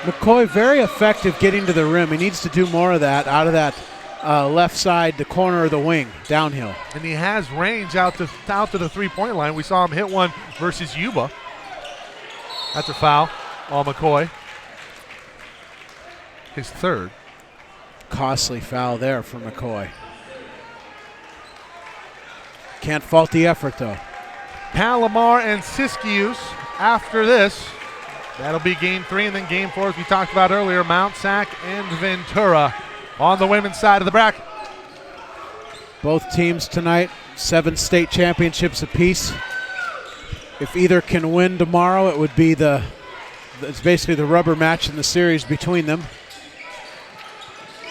McCoy very effective getting to the rim. He needs to do more of that out of that left side, the corner of the wing, downhill. And he has range out to the three-point line. We saw him hit one versus Yuba. That's a foul on McCoy. his third. Costly foul there for McCoy. Can't fault the effort, though. Palomar and Siskiyous after this. That'll be game 3, and then game 4, as we talked about earlier, Mount Sac and Ventura on the women's side of the bracket. Both teams tonight, 7 state championships apiece. If either can win tomorrow, it would be it's basically the rubber match in the series between them.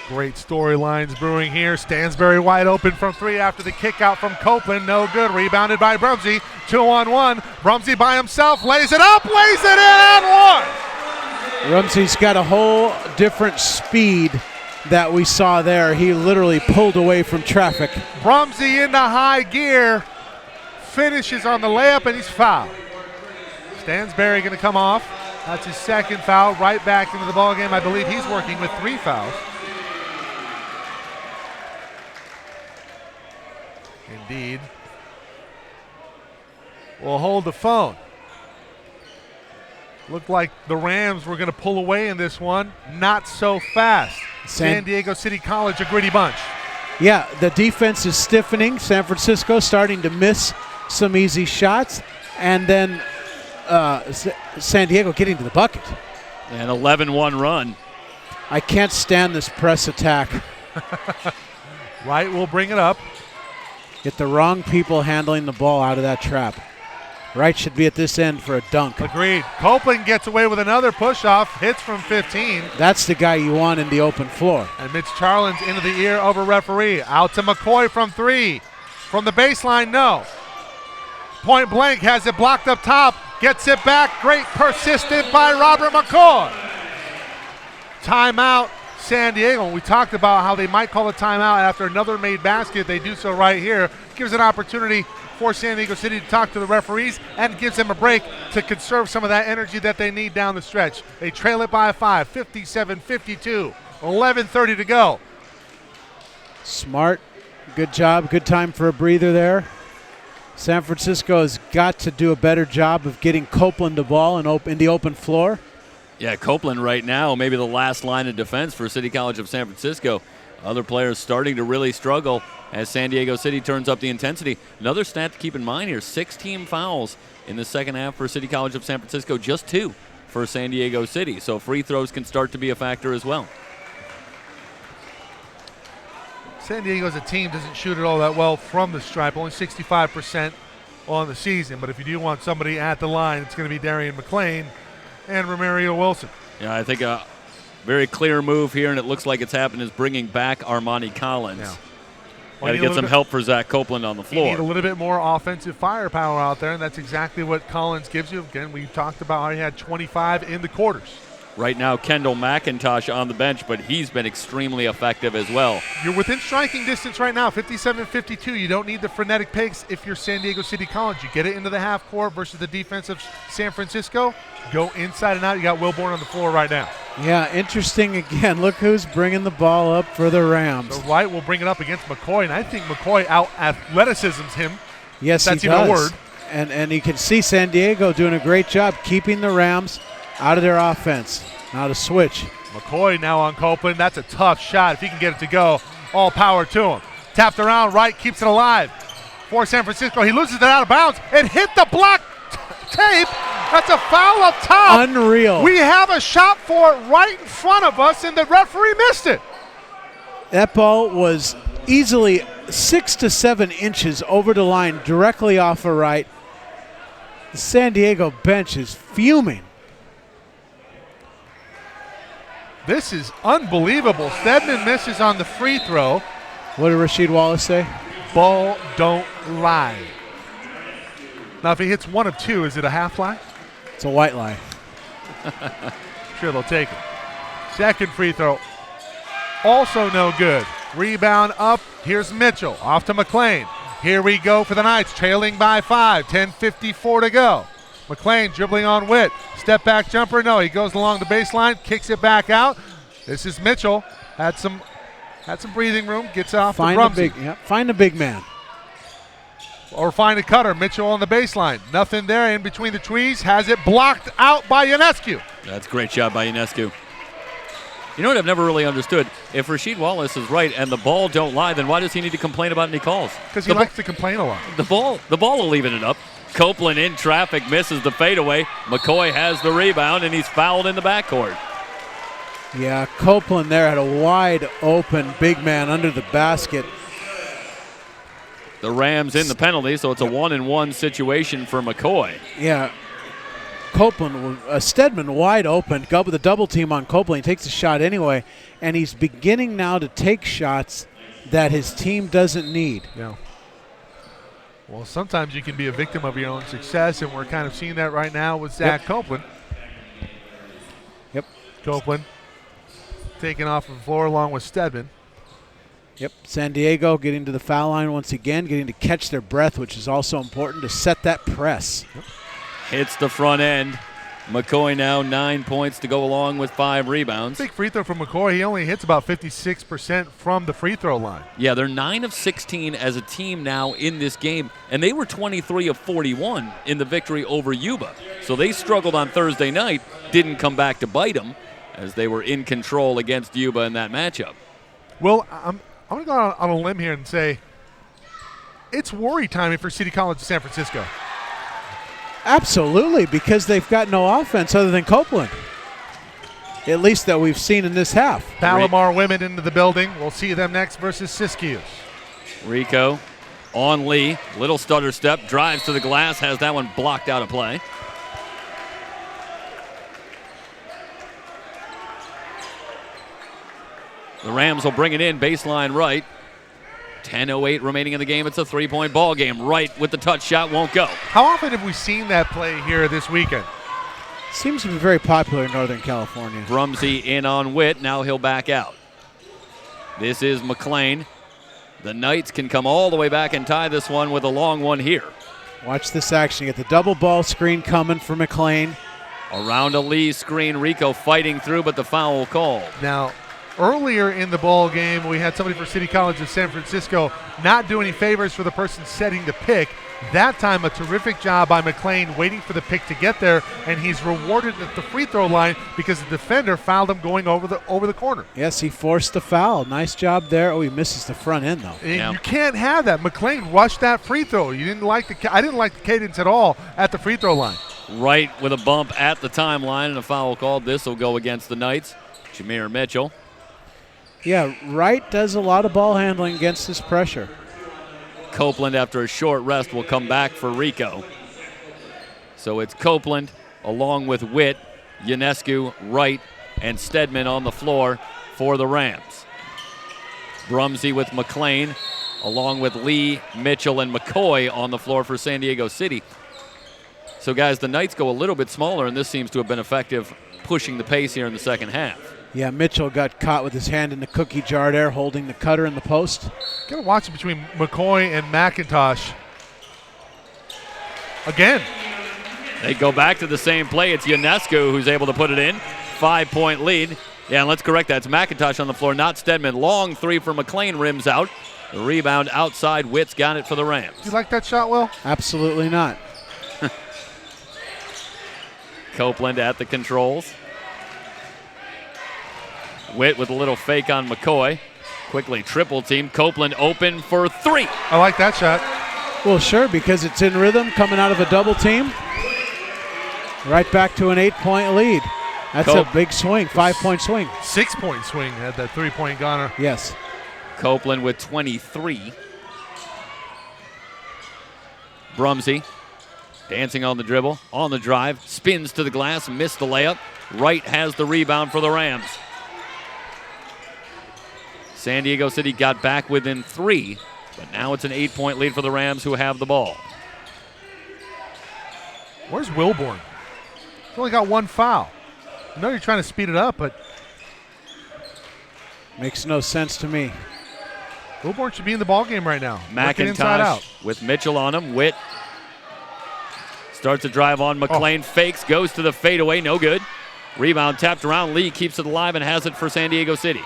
Great storylines brewing here. Stansbury wide open from 3 after the kick out from Copeland. No good. Rebounded by Brumsey. 2-on-1. Brumsey by himself. Lays it up. Lays it in. And 1. Rumsey's got a whole different speed that we saw there. He literally pulled away from traffic. Brumsey into high gear. Finishes on the layup, and he's fouled. Stansbury going to come off. That's his second foul. Right back into the ballgame. I believe he's working with 3 fouls. Indeed. We'll hold the phone. Looked like the Rams were going to pull away in this one. Not so fast. San Diego City College, a gritty bunch. Yeah, the defense is stiffening. San Francisco starting to miss some easy shots. And then San Diego getting to the bucket. An 11-1 run. I can't stand this press attack. Wright will bring it up. Get the wrong people handling the ball out of that trap. Wright should be at this end for a dunk. Agreed. Copeland gets away with another push-off. Hits from 15. That's the guy you want in the open floor. And Mitch Charlin's into the ear of a referee. Out to McCoy from 3. From the baseline, no. Point blank has it blocked up top. Gets it back. Great persistent by Robert McCoy. Timeout, San Diego. We talked about how they might call a timeout after another made basket. They do so right here. Gives an opportunity for San Diego City to talk to the referees and gives them a break to conserve some of that energy that they need down the stretch. They trail it by 5, 57-52, 11:30 to go. Smart, good job, good time for a breather there. San Francisco has got to do a better job of getting Copeland the ball in the open floor. Yeah, Copeland right now, maybe the last line of defense for City College of San Francisco. Other players starting to really struggle as San Diego City turns up the intensity. Another stat to keep in mind here, 6 team fouls in the second half for City College of San Francisco, just 2 for San Diego City. So free throws can start to be a factor as well. San Diego as a team doesn't shoot it all that well from the stripe, only 65% on the season. But if you do want somebody at the line, it's going to be Darian McClain and Romario Wilson. Yeah, I think a very clear move here, and it looks like it's happened, is bringing back Armani Collins. Yeah. Got to get some help for Zach Copeland on the floor. You need a little bit more offensive firepower out there, and that's exactly what Collins gives you. Again, we talked about how he had 25 in the quarters. Right now, Kendall McIntosh on the bench, but he's been extremely effective as well. You're within striking distance right now, 57-52. You don't need the frenetic pace if you're San Diego City College. You get it into the half court versus the defense of San Francisco. Go inside and out. You got Wilborn on the floor right now. Yeah, interesting again. Look who's bringing the ball up for the Rams. So Wright will bring it up against McCoy, and I think McCoy out-athleticisms him. Yes, that's he even does. a word. And you can see San Diego doing a great job keeping the Rams out of their offense. Now to switch. McCoy now on Copeland. That's a tough shot. If he can get it to go, all power to him. Tapped around, Wright keeps it alive for San Francisco. He loses it out of bounds. It hit the block tape. That's a foul up top. Unreal. We have a shot for it right in front of us, and the referee missed it. That ball was easily 6 to 7 inches over the line, directly off of Wright. The San Diego bench is fuming. This is unbelievable. Stedman misses on the free throw. What did Rasheed Wallace say? Ball don't lie. Now, if he hits 1 of 2, is it a half lie? It's a white lie. Sure, they'll take it. Second free throw, also no good. Rebound up. Here's Mitchell. Off to McClain. Here we go for the Knights, trailing by 5. 10:54 to go. McClain dribbling on Witt. Step back jumper. No, he goes along the baseline, kicks it back out. This is Mitchell. Had some breathing room. Gets off to Brumsey. Find a big man. Or find a cutter. Mitchell on the baseline. Nothing there in between the trees. Has it blocked out by Ionescu. That's a great job by Ionescu. You know what I've never really understood? If Rasheed Wallace is right and the ball don't lie, then why does he need to complain about any calls? Because he likes to complain a lot. The ball will leave it up. Copeland in traffic misses the fadeaway. McCoy has the rebound, and he's fouled in the backcourt. Yeah, Copeland there had a wide open big man under the basket. The Rams in the penalty, so it's a 1-and-1 situation for McCoy. Yeah, Copeland, Stedman wide open, with a double team on Copeland. He takes a shot anyway, and he's beginning now to take shots that his team doesn't need. Yeah. Well, sometimes you can be a victim of your own success, and we're kind of seeing that right now with Zach Copeland. Yep. Copeland taking off the floor along with Stedman. Yep, San Diego getting to the foul line once again, getting to catch their breath, which is also important to set that press. Yep. Hits the front end. McCoy now 9 points to go along with 5 rebounds. Big free throw from McCoy. He only hits about 56% from the free throw line. Yeah, they're 9 of 16 as a team now in this game, and they were 23 of 41 in the victory over Yuba. So they struggled on Thursday night, didn't come back to bite them as they were in control against Yuba in that matchup. Well, I'm going to go on a limb here and say it's worry time for City College of San Francisco. Absolutely, because they've got no offense other than Copeland, at least that we've seen in this half. Palomar women into the building. We'll see them next versus Siskiyou. Rico on Lee, little stutter step, drives to the glass, has that one blocked out of play. The Rams will bring it in, baseline right. 10:08 remaining in the game. It's a 3-point ball game. Right with the touch shot, won't go. How often have we seen that play here this weekend? Seems to be very popular in Northern California. Brumsey in on Witt. Now he'll back out. This is McLean. The Knights can come all the way back and tie this one with a long one here. Watch this action. You get the double ball screen coming for McLean. Around a Lee screen. Rico fighting through, but the foul called. Now, earlier in the ball game, we had somebody for City College of San Francisco not do any favors for the person setting the pick. That time, a terrific job by McLean waiting for the pick to get there, and he's rewarded at the free throw line because the defender fouled him going over the corner. Yes, he forced the foul. Nice job there. Oh, he misses the front end, though. And you can't have that. McLean rushed that free throw. I didn't like the cadence at all at the free throw line. Right with a bump at the timeline and a foul called. This will go against the Knights. Jameer Mitchell. Yeah, Wright does a lot of ball handling against this pressure. Copeland, after a short rest, will come back for Rico. So it's Copeland along with Witt, Ionescu, Wright, and Stedman on the floor for the Rams. Brumsey with McLean, along with Lee, Mitchell, and McCoy on the floor for San Diego City. So, guys, the Knights go a little bit smaller, and this seems to have been effective pushing the pace here in the second half. Yeah, Mitchell got caught with his hand in the cookie jar there, holding the cutter in the post. Got to watch it between McCoy and McIntosh. Again. They go back to the same play. It's Ionescu who's able to put it in. 5-point lead. Yeah, and let's correct that. It's McIntosh on the floor, not Stedman. Long three for McLean, rims out. The rebound outside. Witt's got it for the Rams. Do you like that shot, Will? Absolutely not. Copeland at the controls. Witt with a little fake on McCoy. Quickly triple team. Copeland open for 3. I like that shot. Well, sure, because it's in rhythm coming out of a double team. Right back to an 8-point lead. That's a big swing, 5-point swing. 6-point swing at that 3-point goner. Yes. Copeland with 23. Brumsey dancing on the dribble, on the drive, spins to the glass, missed the layup. Wright has the rebound for the Rams. San Diego City got back within 3, but now it's an 8-point lead for the Rams, who have the ball. Where's Wilborn? He's only got 1 foul. I know you're trying to speed it up, but makes no sense to me. Wilborn should be in the ballgame right now. McIntosh with Mitchell on him. Witt starts a drive on McLean, fakes, goes to the fadeaway, no good. Rebound tapped around. Lee keeps it alive and has it for San Diego City.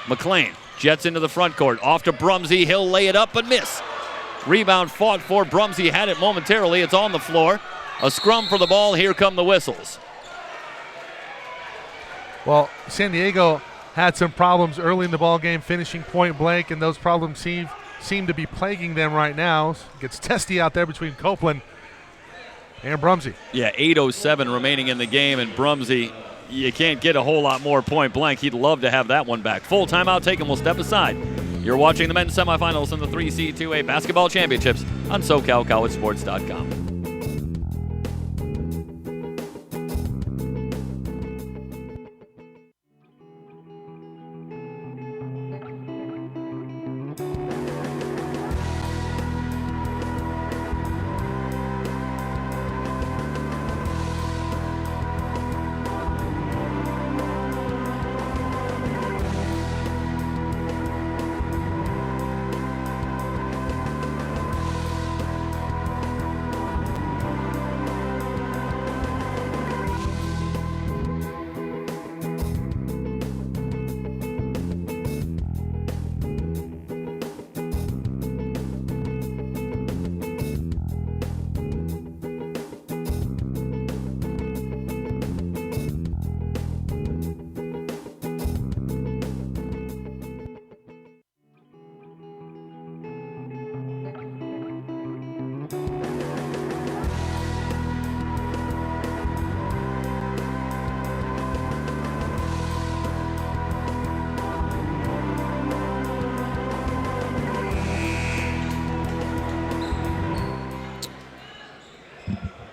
McLean jets into the front court, off to Brumsey. He'll lay it up but miss. Rebound fought for. Brumsey had it momentarily. It's on the floor. A scrum for the ball. Here come the whistles. Well, San Diego had some problems early in the ball game, finishing point blank, and those problems seem to be plaguing them right now. Gets testy out there between Copeland and Brumsey. Yeah, 8:07 remaining in the game, and Brumsey, you can't get a whole lot more point blank. He'd love to have that one back. Full timeout taken. We'll step aside. You're watching the men's semifinals in the 3C2A basketball championships on SoCalCollegeSports.com.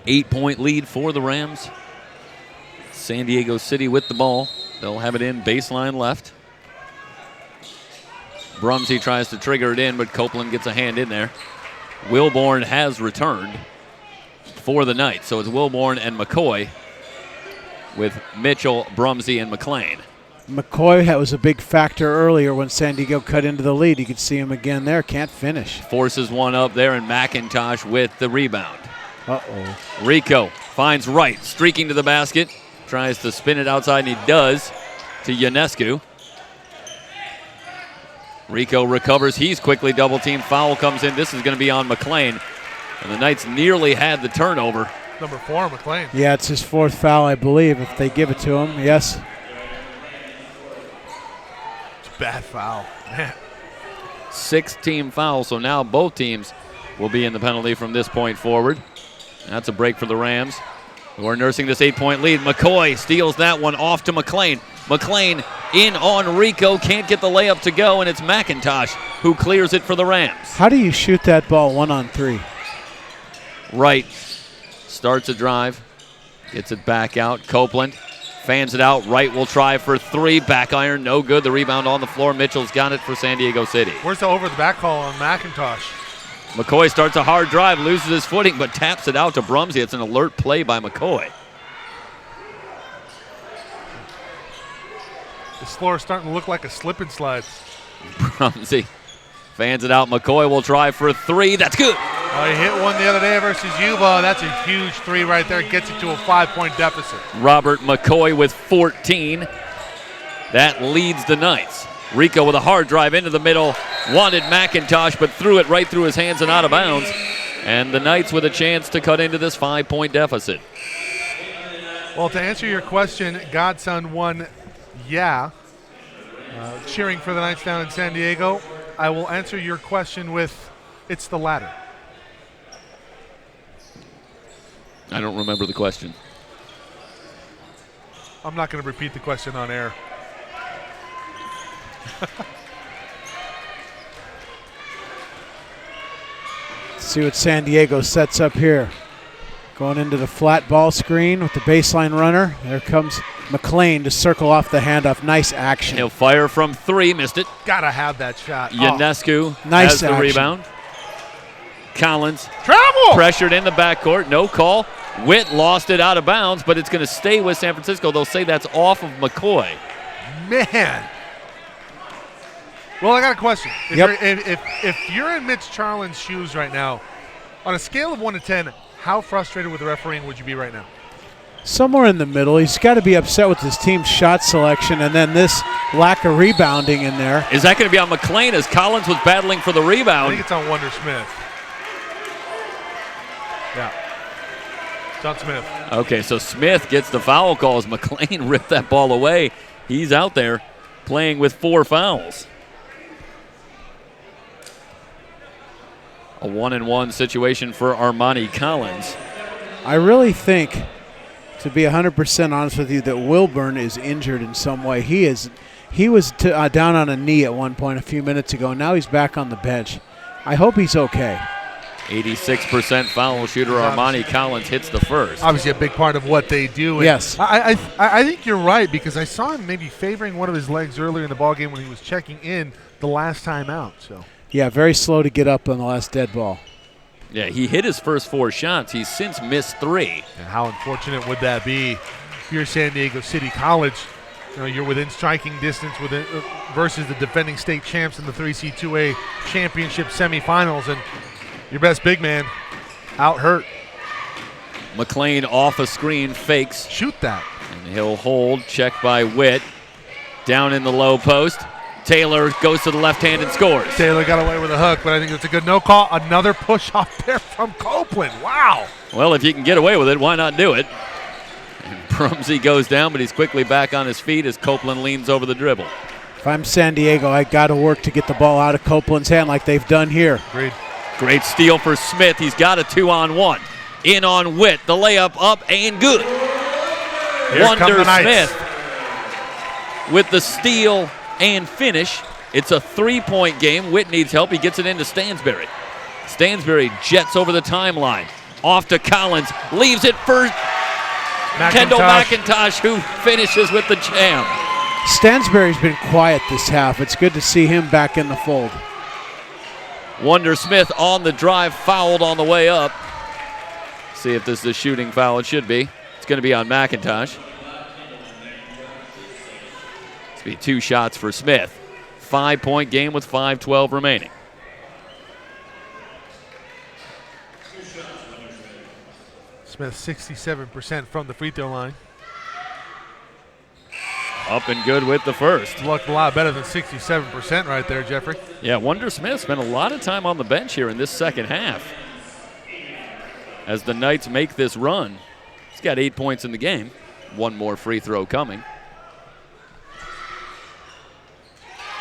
Eight-point lead for the Rams. San Diego City with the ball. They'll have it in baseline left. Brumsey tries to trigger it in, but Copeland gets a hand in there. Wilborn has returned for the night, so it's Wilborn and McCoy with Mitchell, Brumsey, and McLean. McCoy was a big factor earlier when San Diego cut into the lead. You could see him again there. Can't finish. Forces one up there, and McIntosh with the rebound. Uh-oh. Rico finds Wright, streaking to the basket. Tries to spin it outside, and he does to Ionescu. Rico recovers. He's quickly double-teamed. Foul comes in. This is going to be on McLean. And the Knights nearly had the turnover. Number 4, McLean. Yeah, it's his 4th foul, I believe, if they give it to him. Yes. It's a bad foul. Man. 6-team foul, so now both teams will be in the penalty from this point forward. That's a break for the Rams, who are nursing this 8-point lead. McCoy steals that one off to McLean. McLean in on Rico, can't get the layup to go, and it's McIntosh who clears it for the Rams. How do you shoot that ball 1-on-3? Wright starts a drive, gets it back out. Copeland fans it out. Wright will try for 3. Back iron, no good. The rebound on the floor. Mitchell's got it for San Diego City. Where's the over-the-back call on McIntosh? McCoy starts a hard drive, loses his footing, but taps it out to Brumsey. It's an alert play by McCoy. This floor is starting to look like a slip and slide. Brumsey fans it out. McCoy will try for 3. That's good. Oh, he hit one the other day versus Yuba. That's a huge 3 right there. Gets it to a 5-point deficit. Robert McCoy with 14. That leads the Knights. Rico with a hard drive into the middle. Wanted McIntosh, but threw it right through his hands and out of bounds. And the Knights with a chance to cut into this 5-point deficit. Well, to answer your question, Godson won, yeah. Cheering for the Knights down in San Diego. I will answer your question with, it's the latter. I don't remember the question. I'm not going to repeat the question on air. See what San Diego sets up here. Going into the flat ball screen with the baseline runner. There comes McLean to circle off the handoff. Nice action. He'll fire from 3, missed it. Gotta have that shot. Ionescu nice has the action. rebound. Collins Travel! pressured in the backcourt, no call. Witt lost it out of bounds, but it's going to stay with San Francisco. They'll say that's off of McCoy. Man. Well, I got a question. If you're in Mitch Charlin's shoes right now, on a scale of 1 to 10, how frustrated with the refereeing would you be right now? Somewhere in the middle. He's got to be upset with his team's shot selection and then this lack of rebounding in there. Is that going to be on McLean as Collins was battling for the I rebound? think it's on Wonder Smith. Yeah. John Smith. Okay, so Smith gets the foul call as McLean ripped that ball away. He's out there. playing with 4 fouls. A 1-and-1 situation for Armani Collins. I really think, to be 100% honest with you, that Wilburn is injured in some way. He was down on a knee at one point a few minutes ago. Now he's back on the bench. I hope he's okay. 86% foul shooter Armani Collins hits the first. Obviously a big part of what they do. And yes. I think you're right, because I saw him maybe favoring one of his legs earlier in the ballgame when he was checking in the last time out. So yeah, very slow to get up on the last dead ball. Yeah, he hit his first 4 shots. He's since missed 3. And how unfortunate would that be if you're San Diego City College? You know, you're within striking distance versus the defending state champs in the 3C2A championship semifinals, and your best big man out hurt. McLean off a screen, fakes. Shoot that. And he'll hold, checked by Witt. Down in the low post. Taylor goes to the left hand and scores. Taylor got away with a hook, but I think that's a good no call. Another push off there from Copeland. Wow. Well, if you can get away with it, why not do it? And Brumsey goes down, but he's quickly back on his feet as Copeland leans over the dribble. If I'm San Diego, I got to work to get the ball out of Copeland's hand like they've done here. Agreed. Great steal for Smith. He's got a 2-on-1. In on Witt. The layup up and good. Here Wonder Smith with the steal and finish. It's a 3-point game. Witt needs help. He gets it into Stansberry. Stansberry jets over the timeline. Off to Collins. Leaves it for Kendall McIntosh, who finishes with the jam. Stansberry's been quiet this half. It's good to see him back in the fold. Wonder Smith on the drive, fouled on the way up. See if this is a shooting foul. It should be. It's going to be on McIntosh. It's be 2 shots for Smith. 5-point game with 5:12 remaining. Smith 67% from the free throw line. Up and good with the first. Looked a lot better than 67% right there, Jeffrey. Yeah, Wonder Smith spent a lot of time on the bench here in this second half. As the Knights make this run, he's got 8 points in the game. 1 more free throw coming.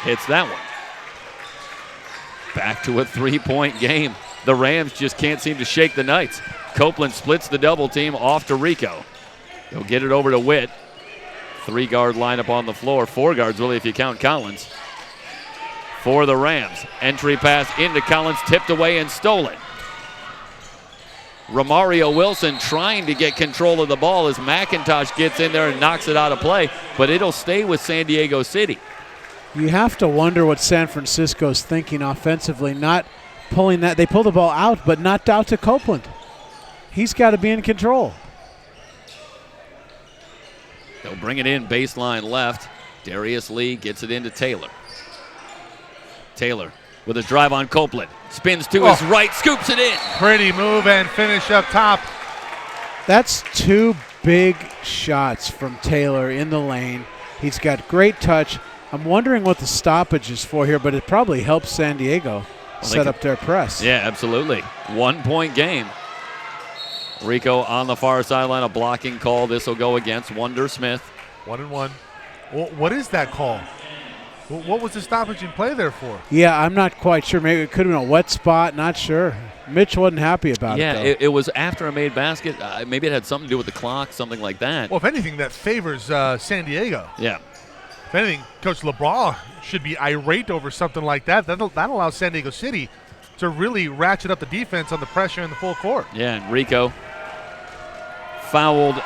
Hits that one. Back to a 3-point game. The Rams just can't seem to shake the Knights. Copeland splits the double team off to Rico. He'll get it over to Witt. 3-guard lineup on the floor. 4 guards, really, if you count Collins. For the Rams. Entry pass into Collins, tipped away and stolen. Romario Wilson trying to get control of the ball as McIntosh gets in there and knocks it out of play, but it'll stay with San Diego City. You have to wonder what San Francisco's thinking offensively, not pulling that. They pull the ball out, but not out to Copeland. He's got to be in control. They'll bring it in baseline left. Darius Lee gets it into Taylor. Taylor with a drive on Copeland. Spins to his right, scoops it in. Pretty move and finish up top. That's 2 big shots from Taylor in the lane. He's got great touch. I'm wondering what the stoppage is for here, but it probably helps San Diego set up their press. Yeah, absolutely. 1-point game. Rico on the far sideline, a blocking call. This will go against Wonder Smith. 1-1. Well, what is that call? What was the stoppage in play there for? Yeah, I'm not quite sure. Maybe it could have been a wet spot. Not sure. Mitch wasn't happy about it. Yeah, it was after a made basket. Maybe it had something to do with the clock, something like that. Well, if anything, that favors San Diego. Yeah. If anything, Coach LeBron should be irate over something like that. That allows San Diego City to really ratchet up the defense on the pressure in the full court. Yeah, and Rico fouled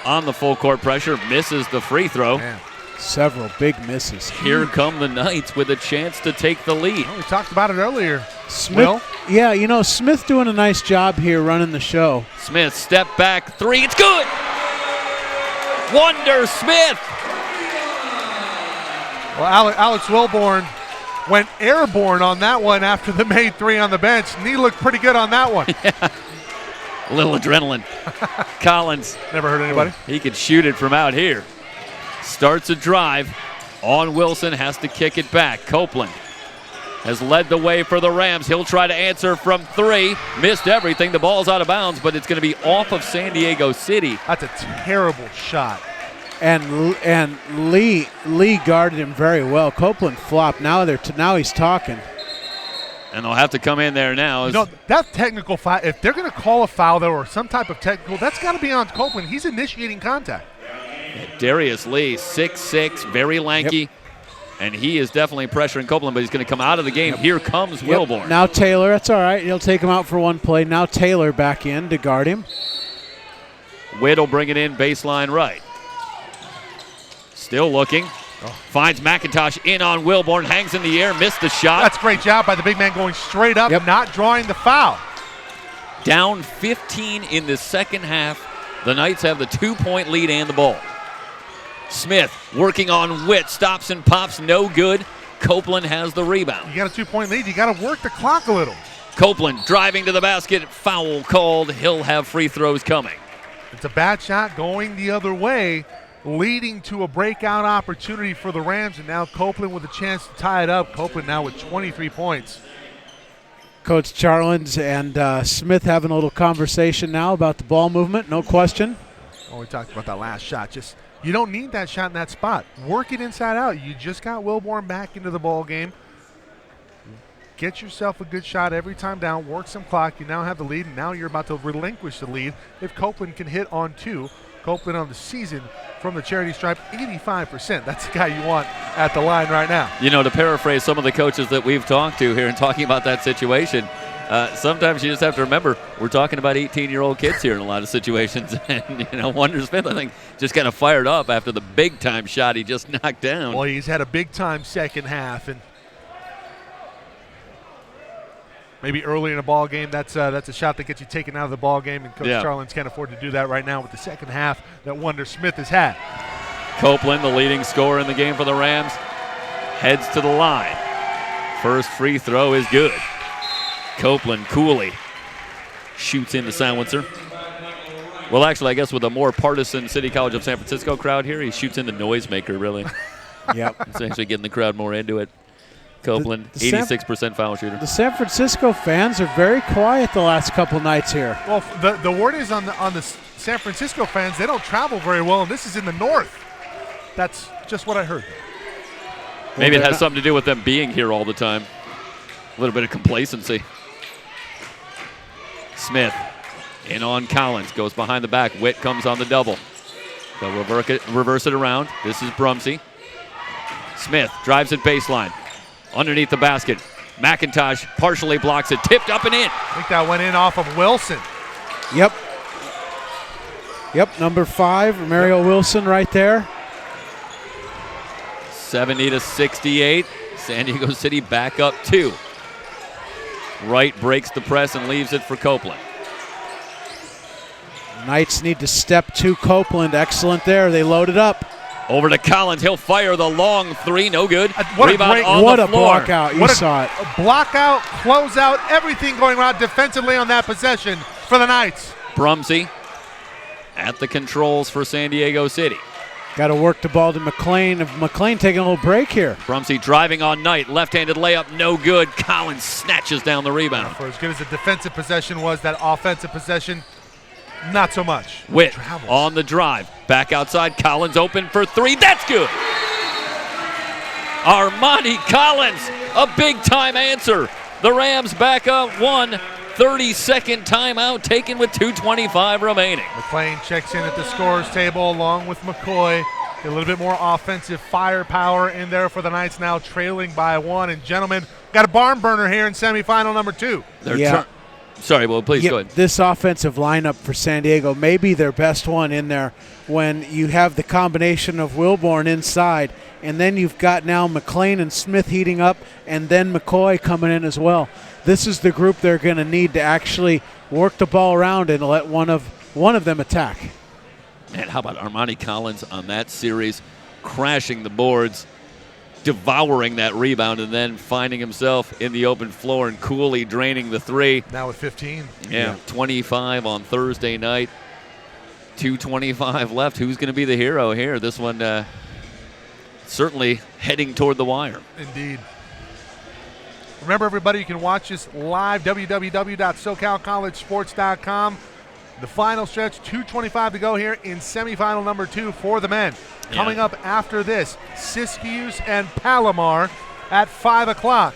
on the full court pressure, misses the free throw. Man. Several big misses. Here come the Knights with a chance to take the lead. Well, we talked about it earlier. Smith, yeah, Smith doing a nice job here running the show. Smith, step back, 3, it's good! Wonder Smith! Well, Alex Wilborn went airborne on that one after the made 3 on the bench. Knee looked pretty good on that one. Yeah. A little adrenaline. Collins. Never hurt anybody. He could shoot it from out here. Starts a drive on Wilson, has to kick it back. Copeland has led the way for the Rams. He'll try to answer from 3. Missed everything. The ball's out of bounds, but it's going to be off of San Diego City. That's a terrible shot. And Lee guarded him very well. Copeland flopped. Now he's talking. And they'll have to come in there now. You know, that technical foul, if they're going to call a foul there or some type of technical, that's got to be on Copeland. He's initiating contact. Darius Lee, 6'6", very lanky. Yep. And he is definitely pressuring Copeland, but he's going to come out of the game. Yep. Here comes Wilborn. Now Taylor, that's all right. He'll take him out for one play. Now Taylor back in to guard him. Witt will bring it in baseline right. Still looking. Finds McIntosh in on Wilborn, hangs in the air, missed the shot. That's a great job by the big man going straight up, not drawing the foul. Down 15 in the second half. The Knights have the 2-point lead and the ball. Smith working on Witt, stops and pops, no good. Copeland has the rebound. You got a 2-point lead, you got to work the clock a little. Copeland driving to the basket, foul called. He'll have free throws coming. It's a bad shot going the other way, leading to a breakout opportunity for the Rams, and now Copeland with a chance to tie it up. Copeland now with 23 points. Coach Charlins and Smith having a little conversation now about the ball movement, no question. Oh, we talked about that last shot. You don't need that shot in that spot. Work it inside out. You just got Wilborn back into the ball game. Get yourself a good shot every time down. Work some clock. You now have the lead, and now you're about to relinquish the lead if Copeland can hit on 2. Copeland on the season from the charity stripe, 85%. That's the guy you want at the line right now. You know, to paraphrase some of the coaches that we've talked to here and talking about that situation, sometimes you just have to remember we're talking about 18-year-old kids here in a lot of situations. And, Wonder Smith, I think, just kind of fired up after the big-time shot he just knocked down. Well, he's had a big-time second half, and maybe early in a ball game, that's a shot that gets you taken out of the ball game, and Coach Charlins can't afford to do that right now with the second half that Wonder Smith has had. Copeland, the leading scorer in the game for the Rams, heads to the line. First free throw is good. Copeland coolly shoots in the silencer. Well, actually, I guess with a more partisan City College of San Francisco crowd here, he shoots in the noisemaker, really. Yep. It's actually getting the crowd more into it. Copeland, 86% foul shooter. The San Francisco fans are very quiet the last couple nights here. Well, the word is on the San Francisco fans, they don't travel very well, and this is in the north. That's just what I heard. Maybe it has something to do with them being here all the time. A little bit of complacency. Smith in on Collins, goes behind the back. Witt comes on the double. They'll reverse it around. This is Brumsey. Smith drives it baseline. Underneath the basket. McIntosh partially blocks it. Tipped up and in. I think that went in off of Wilson. Yep. Number 5, Mario Wilson right there. 70-68. San Diego City back up 2. Wright breaks the press and leaves it for Copeland. Knights need to step to Copeland. Excellent there. They load it up. Over to Collins. He'll fire the long 3. No good. Rebound on what the a floor. block out. You saw it. A block out, close out, everything going around defensively on that possession for the Knights. Brumsey at the controls for San Diego City. Got to work the ball to McLean. McLean taking a little break here. Brumsey driving on Knight. Left-handed layup, no good. Collins snatches down the rebound. For as good as the defensive possession was, that offensive possession, not so much. Witt on the drive. Back outside. Collins open for 3. That's good. Armani Collins, a big-time answer. The Rams back up 1. 30-second timeout taken with 2:25 remaining. McLean checks in at the scorer's table along with McCoy. A little bit more offensive firepower in there for the Knights, now trailing by 1. And gentlemen, got a barn burner here in semifinal number 2. Sorry, well, please go ahead. This offensive lineup for San Diego may be their best one in there when you have the combination of Wilborn inside, and then you've got now McLean and Smith heating up, and then McCoy coming in as well. This is the group they're going to need to actually work the ball around and let one of them attack. Man, how about Armani Collins on that series, crashing the boards, devouring that rebound, and then finding himself in the open floor and coolly draining the 3. Now with 15. Yeah, 25 on Thursday night. 2:25 left. Who's going to be the hero here? This one certainly heading toward the wire. Indeed. Remember, everybody, you can watch us live, www.socalcollegesports.com. The final stretch, 2:25 to go here in semifinal number 2 for the men. Yeah. Coming up after this, Siskiyous and Palomar at 5 o'clock.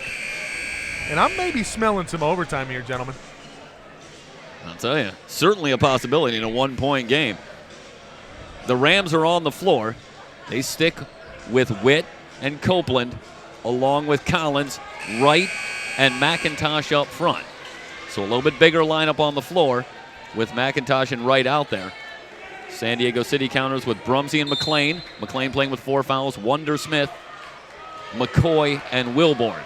And I'm maybe smelling some overtime here, gentlemen. I'll tell you, certainly a possibility in a one-point game. The Rams are on the floor. They stick with Witt and Copeland, along with Collins, Wright, and McIntosh up front. So a little bit bigger lineup on the floor with McIntosh and Wright out there. San Diego City counters with Brumsey and McLean. McLean playing with 4 fouls. Wonder Smith, McCoy, and Wilborn.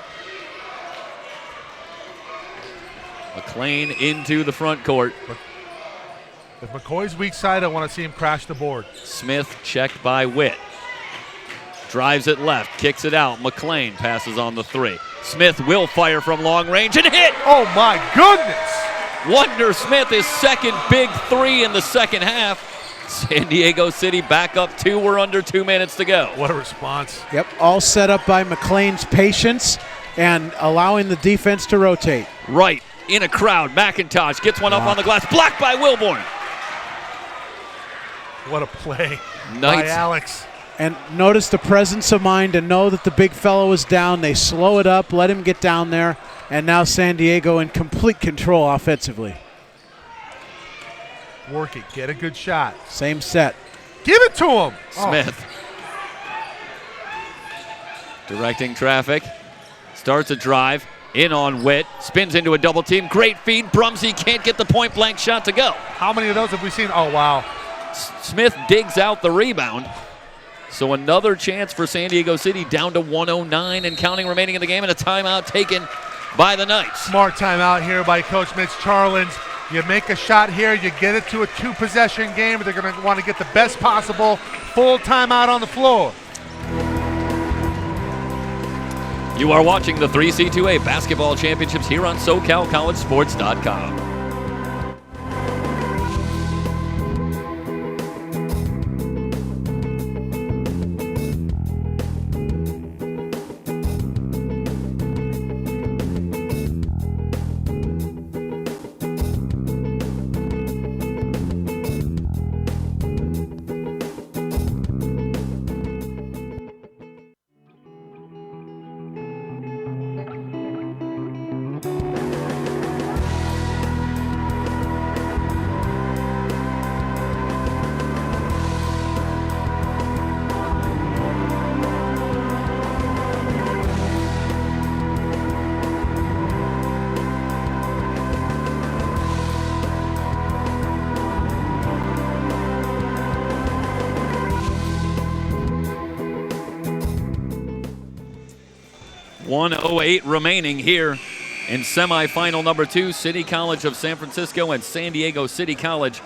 McLean into the front court. If McCoy's weak side, I want to see him crash the board. Smith checked by Witt. Drives it left, kicks it out. McLean passes on the 3. Smith will fire from long range and hit! Oh my goodness! Wonder Smith, his second big 3 in the second half. San Diego City back up 2. We're under 2 minutes to go. What a response. Yep, all set up by McLean's patience and allowing the defense to rotate. Right, in a crowd. McIntosh gets one up on the glass. Blocked by Wilborn. What a play by Knights. Alex. And notice the presence of mind to know that the big fellow is down. They slow it up, let him get down there, and now San Diego in complete control offensively. Work it. Get a good shot. Same set. Give it to him. Smith. Directing traffic. Starts a drive. In on Witt. Spins into a double team. Great feed. Brumsey can't get the point blank shot to go. How many of those have we seen? Oh, wow. Smith digs out the rebound. So another chance for San Diego City, down to 109 and counting remaining in the game, and a timeout taken by the Knights. Smart timeout here by Coach Mitch Charlins. You make a shot here, you get it to a 2-possession game. They're going to want to get the best possible full timeout on the floor. You are watching the 3C2A Basketball Championships here on SoCalCollegeSports.com. .108 remaining here in semifinal number 2, City College of San Francisco and San Diego City College.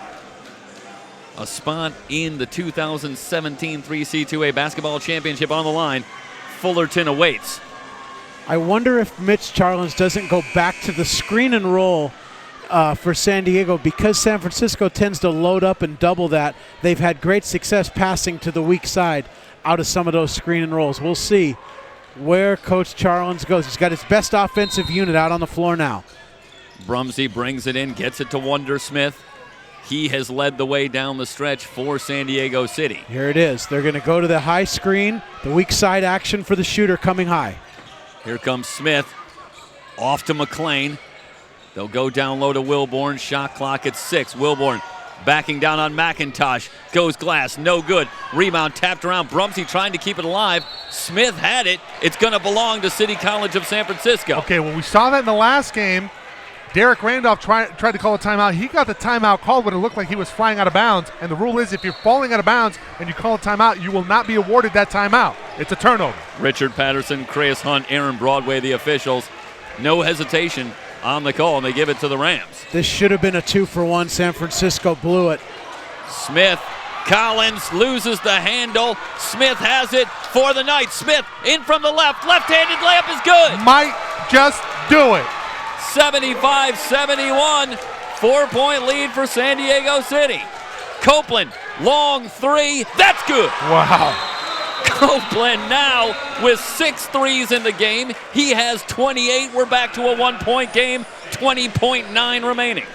A spot in the 2017 3C2A Basketball Championship on the line. Fullerton awaits. I wonder if Mitch Charlins doesn't go back to the screen and roll for San Diego, because San Francisco tends to load up and double that. They've had great success passing to the weak side out of some of those screen and rolls. We'll see where Coach Charlins goes. He's got his best offensive unit out on the floor now. Brumsey brings it in, gets it to Wonder Smith. He has led the way down the stretch for San Diego City. Here it is. They're going to go to the high screen, the weak side action for the shooter coming high. Here comes Smith. Off to McLean. They'll go down low to Wilborn. Shot clock at 6. Wilborn backing down on McIntosh. Goes glass, no good. Rebound tapped around. Brumsey trying to keep it alive. Smith had it. It's going to belong to City College of San Francisco. Okay, well, we saw that in the last game. Derek Randolph tried to call a timeout. He got the timeout called when it looked like he was flying out of bounds. And the rule is if you're falling out of bounds and you call a timeout, you will not be awarded that timeout. It's a turnover. Richard Patterson, Creus Hunt, Aaron Broadway, the officials. No hesitation on the call, and they give it to the Rams. This should have been a 2-for-1. San Francisco blew it. Smith, Collins loses the handle. Smith has it for the Knights. Smith in from the left. Left-handed layup is good. Might just do it. 75-71. 4-point lead for San Diego City. Copeland, long 3. That's good. Wow. Copeland now with 6 threes in the game. He has 28. We're back to a 1-point game. 20.9 remaining.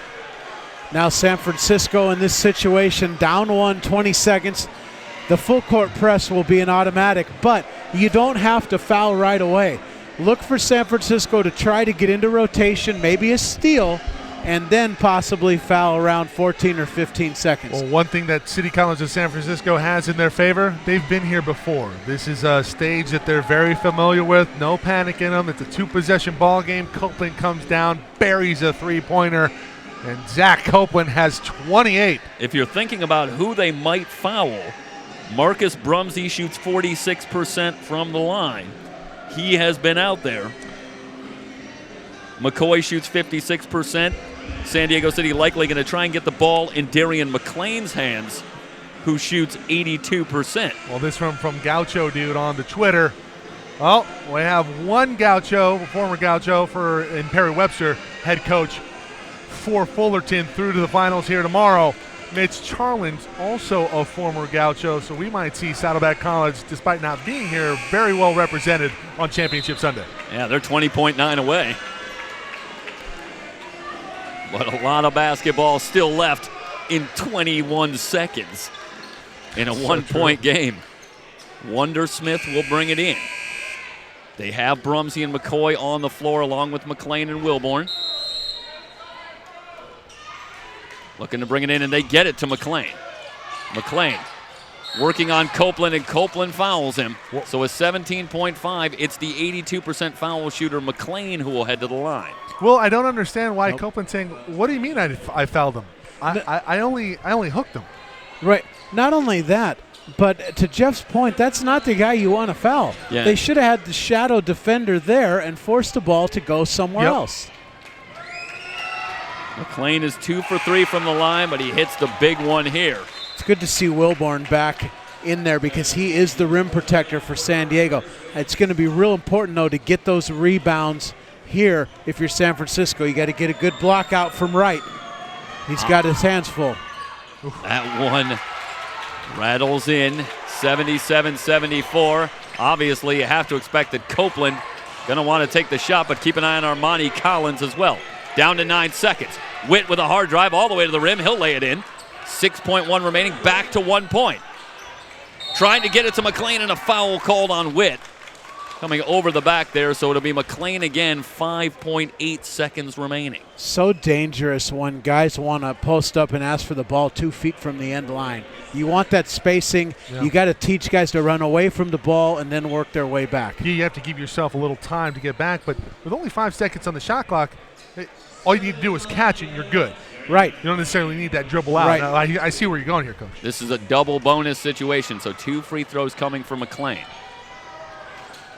Now San Francisco in this situation, down 1, 20 seconds. The full court press will be an automatic, but you don't have to foul right away. Look for San Francisco to try to get into rotation, maybe a steal, and then possibly foul around 14 or 15 seconds. Well, one thing that City College of San Francisco has in their favor, they've been here before. This is a stage that they're very familiar with. No panic in them. It's a 2-possession ball game. Copeland comes down, buries a three-pointer, and Zach Copeland has 28. If you're thinking about who they might foul, Marcus Brumsey shoots 46% from the line. He has been out there. McCoy shoots 56%. San Diego City likely going to try and get the ball in Darian McLean's hands, who shoots 82%. Well, this from Gaucho Dude on the Twitter. Well, we have one Gaucho, former Gaucho in Perry Webster, head coach for Fullerton through to the finals here tomorrow. Mitch Charlin's also a former Gaucho, so we might see Saddleback College, despite not being here, very well represented on Championship Sunday. Yeah, they're 20.9 away. But a lot of basketball still left in 21 seconds in a one-point game. Wondersmith will bring it in. They have Brumsey and McCoy on the floor along with McLean and Wilborn. Looking to bring it in, and they get it to McLean. McLean working on Copeland, and Copeland fouls him. So a 17.5, it's the 82% foul shooter McLean who will head to the line. Well, I don't understand why Copeland's saying, what do you mean I fouled him? I only hooked him. Right. Not only that, but to Jeff's point, that's not the guy you want to foul. Yeah. They should have had the shadow defender there and forced the ball to go somewhere else. McLean is 2 for 3 from the line, but he hits the big one here. It's good to see Wilborn back in there because he is the rim protector for San Diego. It's going to be real important, though, to get those rebounds here. If you're San Francisco, you got to get a good block out from right. He's got his hands full. That one rattles in, 77-74. Obviously, you have to expect that Copeland going to want to take the shot, but keep an eye on Armani Collins as well. Down to 9 seconds. Witt with a hard drive all the way to the rim. He'll lay it in. 6.1 remaining, back to 1 point. Trying to get it to McLean, and a foul called on Witt. Coming over the back there, so it'll be McLean again, 5.8 seconds remaining. So dangerous when guys want to post up and ask for the ball 2 feet from the end line. You want that spacing. Yeah. You got to teach guys to run away from the ball and then work their way back. You have to give yourself a little time to get back, but with only 5 seconds on the shot clock, all you need to do is catch it, you're good. Right. You don't necessarily need that dribble out. Right. I see where you're going here, Coach. This is a double bonus situation, so 2 free throws coming for McLean.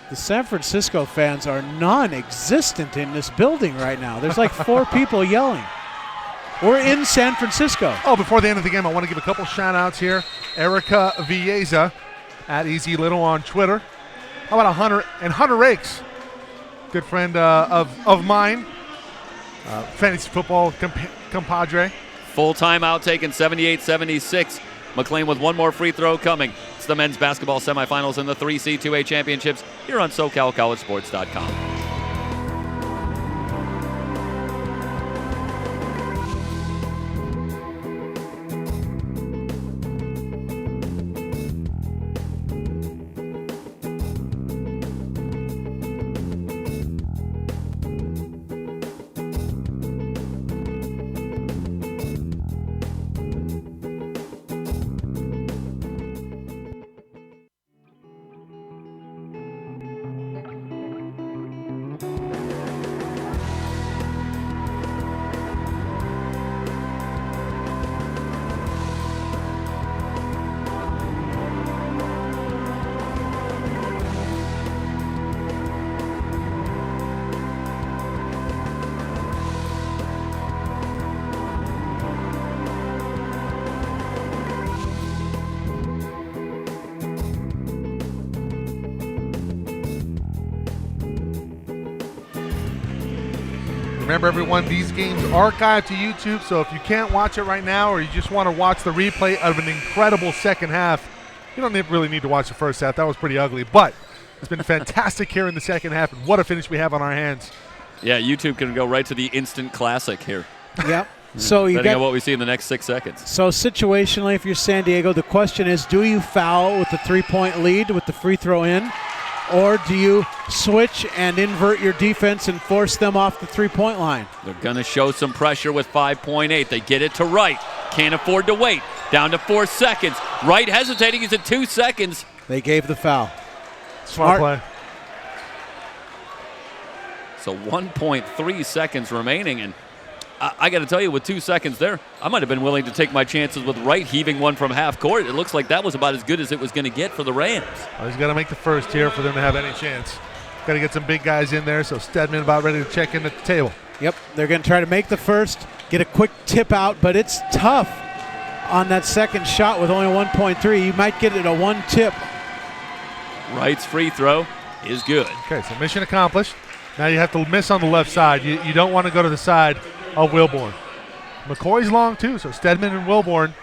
The San Francisco fans are non-existent in this building right now. There's like 4 people yelling. We're in San Francisco. Oh, before the end of the game, I want to give a couple shout-outs here. Erica Villeza at Easy Little on Twitter. How about Hunter Rakes, good friend of mine. Fantasy football compadre. Full timeout taken, 78-76. McLean with one more free throw coming. It's the men's basketball semifinals in the 3C2A championships here on SoCalCollegeSports.com. Remember, everyone, these games archived to YouTube, so if you can't watch it right now or you just want to watch the replay of an incredible second half, you don't really need to watch the first half. That was pretty ugly, but it's been fantastic here in the second half, and what a finish we have on our hands. Yeah, YouTube can go right to the instant classic here. Yep. So you Depending got on what we see in the next 6 seconds. So situationally, if you're San Diego, the question is, do you foul with the 3-point lead with the free throw in, or do you switch and invert your defense and force them off the 3-point line? They're going to show some pressure with 5.8. They get it to Wright. Can't afford to wait. Down to 4 seconds. Wright hesitating. He's at 2 seconds. They gave the foul. Smart play. So 1.3 seconds remaining, and I got to tell you, with 2 seconds there, I might have been willing to take my chances with Wright heaving one from half court. It looks like that was about as good as it was going to get for the Rams. Well, he's got to make the first here for them to have any chance. Got to get some big guys in there, so Stedman about ready to check in at the table. Yep, they're going to try to make the first, get a quick tip out, but it's tough on that second shot with only 1.3. You might get it a one tip. Wright's free throw is good. Okay, so mission accomplished. Now you have to miss on the left side. You don't want to go to the side of Wilborn. McCoy's long too, so Stedman and Wilborn,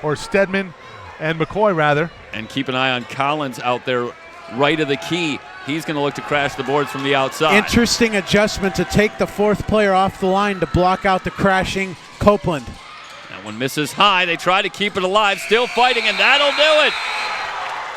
or Stedman and McCoy rather. And keep an eye on Collins out there right of the key. He's going to look to crash the boards from the outside. Interesting adjustment to take the fourth player off the line to block out the crashing Copeland. That one misses high. They try to keep it alive, still fighting, and that'll do it.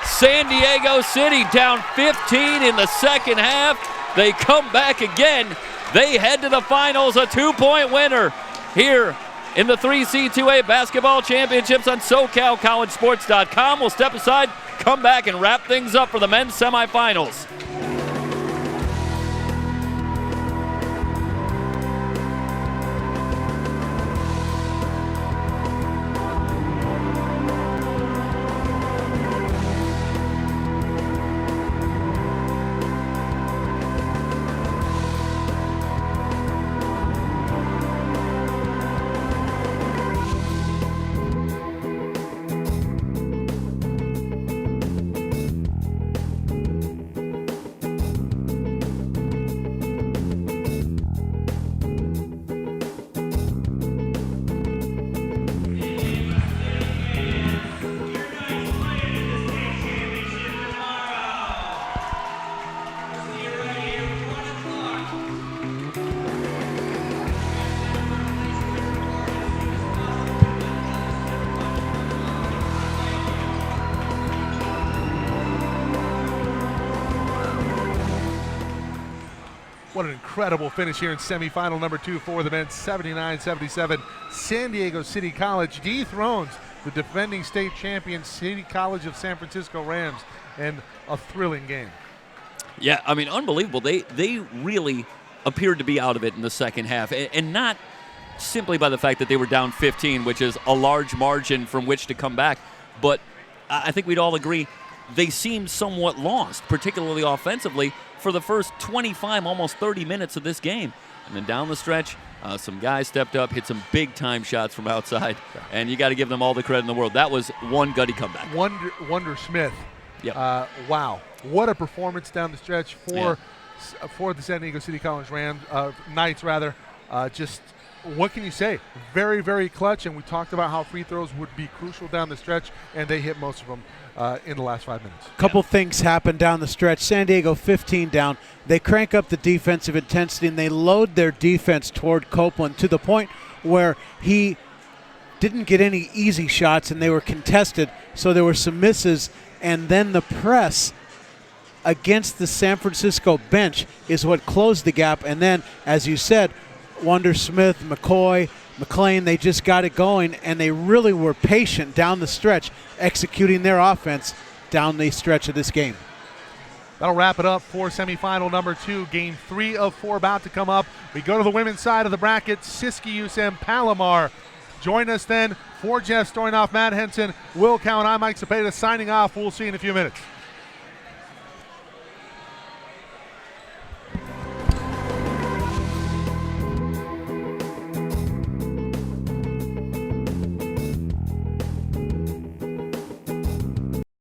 San Diego City down 15 in the second half. They come back again. They head to the finals, a 2-point winner here in the 3C2A Basketball Championships on SoCalCollegeSports.com. We'll step aside, come back, and wrap things up for the men's semifinals. What an incredible finish here in semifinal number 2 for the men. 79-77. San Diego City College dethrones the defending state champion City College of San Francisco Rams in a thrilling game. Yeah, I mean, unbelievable. They really appeared to be out of it in the second half, and not simply by the fact that they were down 15, which is a large margin from which to come back, but I think we'd all agree they seemed somewhat lost, particularly offensively, for the first 25, almost 30 minutes of this game. And then down the stretch, some guys stepped up, hit some big-time shots from outside, and you got to give them all the credit in the world. That was one gutty comeback. Wonder Smith. Yep. Wow. What a performance down the stretch for the San Diego City College Knights, rather. Just what can you say? Very, very clutch, and we talked about how free throws would be crucial down the stretch, and they hit most of them in the last 5 minutes. Couple things happened down the stretch. San Diego 15 down. They crank up the defensive intensity, and they load their defense toward Copeland to the point where he didn't get any easy shots, and they were contested, so there were some misses. And then the press against the San Francisco bench is what closed the gap. And then, as you said, Wonder Smith, McCoy, McLean, they just got it going, and they really were patient down the stretch, executing their offense down the stretch of this game. That'll wrap it up for semifinal number 2. Game 3 of 4 about to come up. We go to the women's side of the bracket. Siskiyou and Palomar. Join us then for Jeff Stoynoff, Matt Henson, Will Cowan. I'm Mike Cepeda signing off. We'll see you in a few minutes.